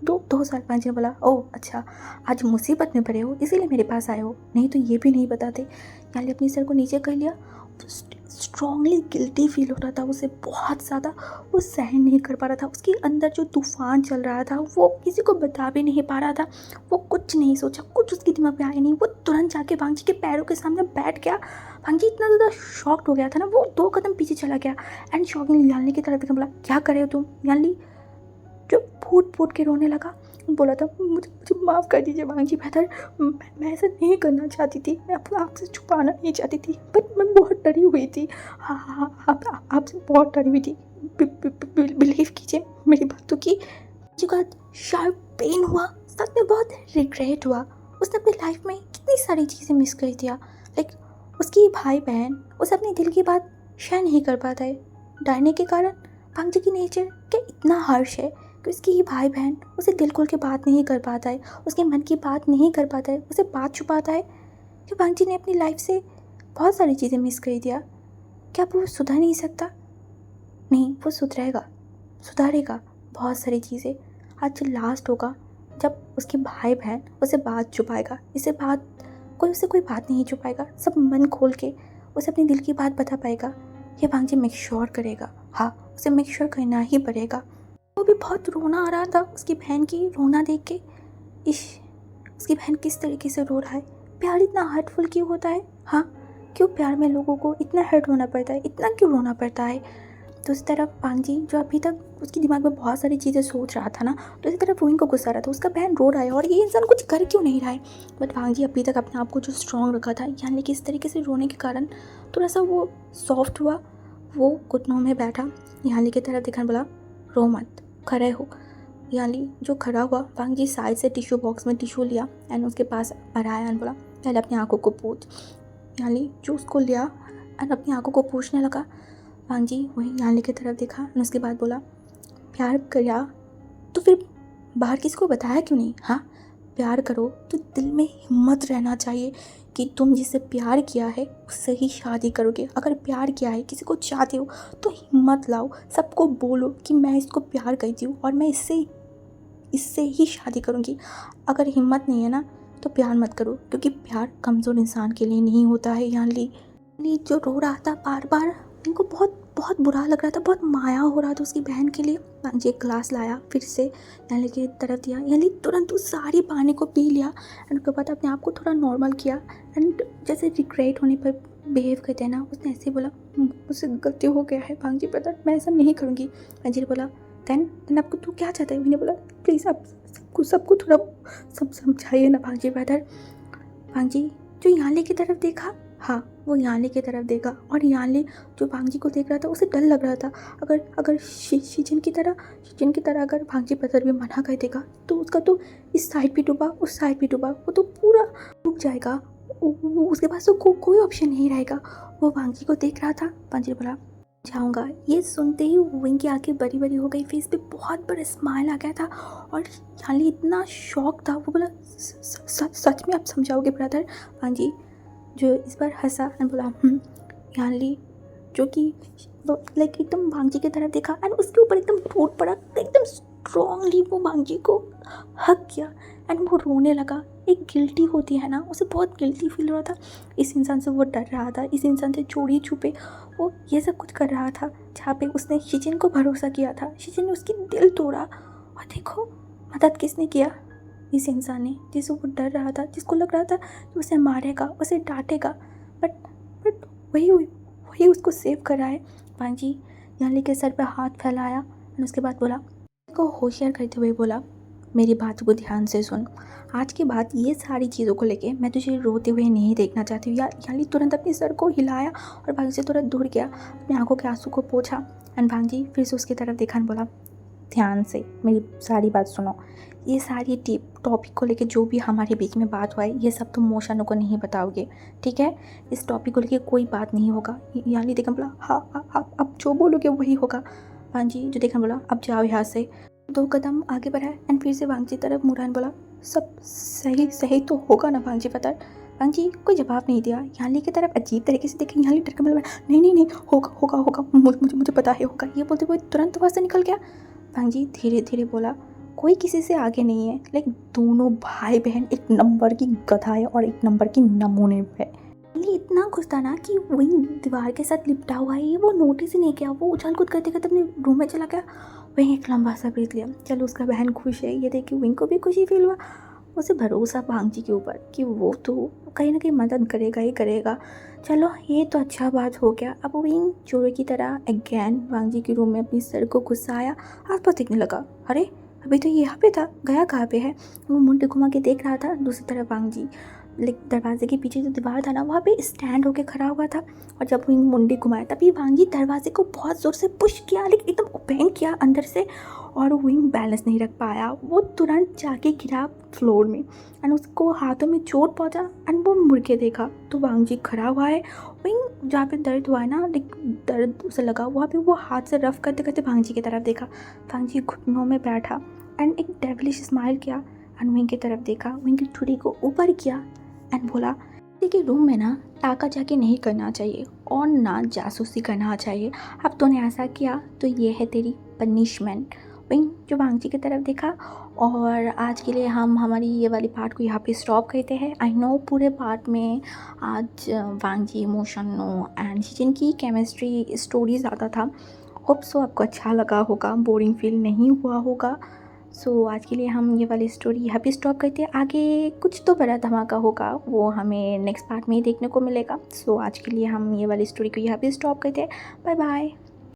2 साल। भांजी ने बोला ओह अच्छा, आज मुसीबत में पड़े हो इसीलिए मेरे पास आए हो, नहीं तो ये भी नहीं बताते। यानी अपने सर को नीचे कर लिया। स्ट्रांगली गिल्टी फील हो रहा था उसे बहुत ज़्यादा, वो सहन नहीं कर पा रहा था। उसके अंदर जो तूफान चल रहा था वो किसी को बता भी नहीं पा रहा था। वो कुछ नहीं सोचा, कुछ उसके दिमाग में आया नहीं। वो तुरंत जाके भांजी के पैरों के सामने बैठ गया। भांजी इतना ज़्यादा शॉक्ड हो गया था ना, वो 2 कदम पीछे चला गया एंड शॉकिंग यानी की तरफ देखा। बोला क्या कर रहे हो तुम? यानी जो फूट के रोने लगा, बोला था मुझे माफ़ कर दीजिए भांजी ब्रदर, मैं ऐसा नहीं करना चाहती थी, मैं आपसे छुपाना नहीं चाहती थी, बट मैं बहुत डरी हुई थी। हाँ आपसे बहुत डरी हुई थी, बिलीव कीजिए मेरी बातों की। उसके बाद शार्प पेन हुआ, साथ में बहुत रिग्रेट हुआ। उसने अपनी लाइफ में कितनी सारी चीज़ें मिस कर दिया, लाइक उसकी भाई बहन उसे अपने दिल की बात शेयर नहीं कर पाता है, डरने के कारण। भांजी की नेचर क्या इतना हार्श है कि उसकी ही भाई बहन उसे दिल खोल के बात नहीं कर पाता है, उसके मन की बात नहीं कर पाता है, उसे बात छुपाता है। कि भांजी ने अपनी लाइफ से बहुत सारी चीज़ें मिस कर दिया। क्या वो सुधर नहीं सकता? नहीं, वो सुधारेगा बहुत सारी चीज़ें। आज लास्ट होगा जब उसके भाई बहन उसे बात छुपाएगा। उससे कोई बात नहीं छुपाएगा, सब मन खोल के उसे अपने दिल की बात बता पाएगा। ये भांजी मेक श्योर करेगा। हाँ, उसे मेक श्योर करना ही पड़ेगा। वो भी बहुत रोना आ रहा था उसकी बहन की रोना देख के। उसकी बहन किस तरीके से रो रहा है। प्यार इतना हर्टफुल क्यों होता है? हाँ, क्यों प्यार में लोगों को इतना हर्ट होना पड़ता है, इतना क्यों रोना पड़ता है? तो उस तरफ भांजी जो अभी तक उसके दिमाग में बहुत सारी चीज़ें सोच रहा था ना, तो इसी तरफ रोइंग को गुस्सा रहा था, उसका बहन रो रहा है और ये इंसान कुछ कर क्यों नहीं रहा है। बट भांजी अभी तक अपने आप को जो स्ट्रॉन्ग रखा था, यानी कि इस तरीके से रोने के कारण थोड़ा सा वो सॉफ्ट हुआ, वो घुटनों में बैठा याली की तरफ देखा, बोला रो मत, खड़े हो। याली जो खड़ा हुआ, वांग जी साइड से टिश्यू बॉक्स में टिश्यू लिया एंड उसके पास बढ़ाया एंड बोला पहले अपनी आंखों को पोंछ। याली जो उसको लिया एंड अपनी आंखों को पोंछने लगा। वांग जी वही याली की तरफ देखा एंड उसके बाद बोला प्यार किया तो फिर बाहर किसी को बताया क्यों नहीं? हाँ, प्यार करो तो दिल में हिम्मत रहना चाहिए कि तुम जिससे प्यार किया है उससे ही शादी करोगे। अगर प्यार किया है, किसी को चाहते हो तो हिम्मत लाओ, सबको बोलो कि मैं इसको प्यार करती हूँ और मैं इससे ही शादी करूँगी। अगर हिम्मत नहीं है ना तो प्यार मत करो, क्योंकि प्यार कमज़ोर इंसान के लिए नहीं होता है। याली जो रो रहा था बार बार, इनको बहुत बहुत बुरा लग रहा था, बहुत माया हो रहा था उसकी बहन के लिए। पांजी एक ग्लास लाया, फिर से याली की तरफ दिया। याली तुरंत उस सारी पानी को पी लिया एंड उसके बाद अपने आप को थोड़ा नॉर्मल किया एंड जैसे रिग्रेट होने पर बिहेव करते हैं ना, उसने ऐसे बोला मुझसे गलती हो गया है पांजी ब्रदर, मैं ऐसा नहीं करूँगी। पांजी ने बोला देन आपको तू क्या चाहता है? मैंने बोला प्लीज़ आप सबको थोड़ा सब समझाइए ना पांजी ब्रदर। पांजी जो याली की तरफ देखा, हाँ वो याली की तरफ देखा और याली जो भांजी को देख रहा था उसे डर लग रहा था। अगर शीजन की तरह अगर भांजी ब्रदर भी मना कर देगा तो उसका तो इस साइड भी डूबा उस साइड भी डूबा, वो तो पूरा डूब जाएगा। उसके पास तो कोई ऑप्शन नहीं रहेगा। वो भांजी को देख रहा था। भांजी ने बोला जाऊँगा। ये सुनते ही विंग की आंखें बड़ी बड़ी हो गई, फेस पे बहुत बड़ा स्माइल आ गया था और याली इतना शॉक था। वो बोला सच में आप समझाओगे ब्रदर? भांजी जो इस बार हंसा एंड बोला याली, जो कि लाइक एकदम भांजी की तरफ देखा एंड उसके ऊपर एकदम टूट पड़ा, एकदम स्ट्रांगली वो भांजी को हक किया एंड वो रोने लगा। एक गिल्टी होती है ना, उसे बहुत गिल्टी फील हो रहा था। इस इंसान से वो डर रहा था, इस इंसान से चोरी छुपे वो ये सब कुछ कर रहा था जहाँ पे उसने शीजिन को भरोसा किया था। शीजिन ने उसकी दिल तोड़ा और देखो मदद किसने किया? इस इंसान ने, जिसे वो डर रहा था, जिसको लग रहा था कि उसे मारेगा, उसे डांटेगा, बट वही उसको सेव कर रहा है। पांजी याली के सर पे हाथ फैलाया और उसके बाद बोला को होशियार करते हुए बोला मेरी बात को ध्यान से सुन, आज के बाद ये सारी चीज़ों को लेके मैं तुझे रोते हुए नहीं देखना चाहती हूँ। याली तुरंत अपने सर को हिलाया और भांजी से तुरंत दूर गया, अपनी आंखों के आंसू को पोंछा एंड भांजी फिर से उसकी तरफ देखा और बोला ध्यान से मेरी सारी बात सुनो। ये सारी टॉपिक को लेके जो भी हमारे बीच में बात हुआ है ये सब तुम मोशनों को नहीं बताओगे, ठीक है? इस टॉपिक को लेके कोई बात नहीं होगा। याली देखा बोला हाँ आप जो बोलोगे वही होगा। भांजी जो देखा बोला अब जाओ यहाँ से। 2 कदम आगे बढ़ा एंड फिर से भांजी तरफ मुरान बोला सब सही तो होगा ना भांजी पतर? भांजी कोई जवाब नहीं दिया। याली की तरफ अजीब तरीके से देखें। याली डर के बोला नहीं होगा मुझे पता है होगा। ये बोलते हुए तुरंत वहाँ से निकल गया। भांजी धीरे धीरे बोला कोई किसी से आगे नहीं है, लाइक दोनों भाई बहन एक नंबर की गधा है और एक नंबर की नमूने है। इतना खुश था ना कि वही दीवार के साथ लिपटा हुआ है, वो नोटिस ही नहीं किया। वो उछल कूद करते करते अपने रूम में चला गया। वहीं एक लंबा सा ब्रेक लिया। चलो उसका बहन खुश है, ये देख के विंग को भी खुशी फील हुआ। उसे भरोसा भांजी के ऊपर कि वो तो कहीं ना कहीं मदद करेगा ही करेगा। चलो ये तो अच्छा बात हो गया। अब विंग चोर की तरह अगेन भांजी के रूम में अपनी सर को घुसाया, आसपास देखने लगा। अरे अभी तो यहाँ पे था, गया कहाँ पे है? वो मुंडे घुमा के देख रहा था। दूसरी तरफ भांजी दरवाजे के पीछे जो दीवार था ना वहाँ पे स्टैंड होके खड़ा हुआ था और जब विंग मुंडी घुमाया तभी भांजी दरवाजे को बहुत ज़ोर से पुश किया, लेकिन एकदम ओपन किया अंदर से और विंग बैलेंस नहीं रख पाया। वो तुरंत जाके गिरा फ्लोर में एंड उसको हाथों में चोट पहुंचा एंड वो मुड़ के देखा तो भांजी खड़ा हुआ है। विंग जहाँ पे दर्द हुआ है ना, दर्द उसे लगा, वहाँ पे वो हाथ से रफ करते करते भांजी की तरफ देखा। भांजी घुटनों में बैठा एंड एक डेविलिश स्माइल किया एंड विंग की तरफ देखा। विंग की छुरी को ऊपर किया एंड बोला कि रूम में ना टाका जाके नहीं करना चाहिए और ना जासूसी करना चाहिए। अब तूने ऐसा किया तो ये है तेरी पनिशमेंट। विंग जो भांजी की तरफ देखा और आज के लिए हम हमारी ये वाली पार्ट को यहाँ पे स्टॉप करते हैं। आई नो पूरे पार्ट में आज वांगजी इमोशनो एंड शीजिन की केमिस्ट्री स्टोरी ज़्यादा था। होप सो आपको अच्छा लगा होगा, बोरिंग फील नहीं हुआ होगा। सो आज के लिए हम ये वाली स्टोरी यहाँ पे स्टॉप करते हैं। आगे कुछ तो बड़ा धमाका होगा, वो हमें नेक्स्ट पार्ट में ही देखने को मिलेगा। सो आज के लिए हम ये वाली स्टोरी को यहाँ पे स्टॉप करते हैं। Bye bye.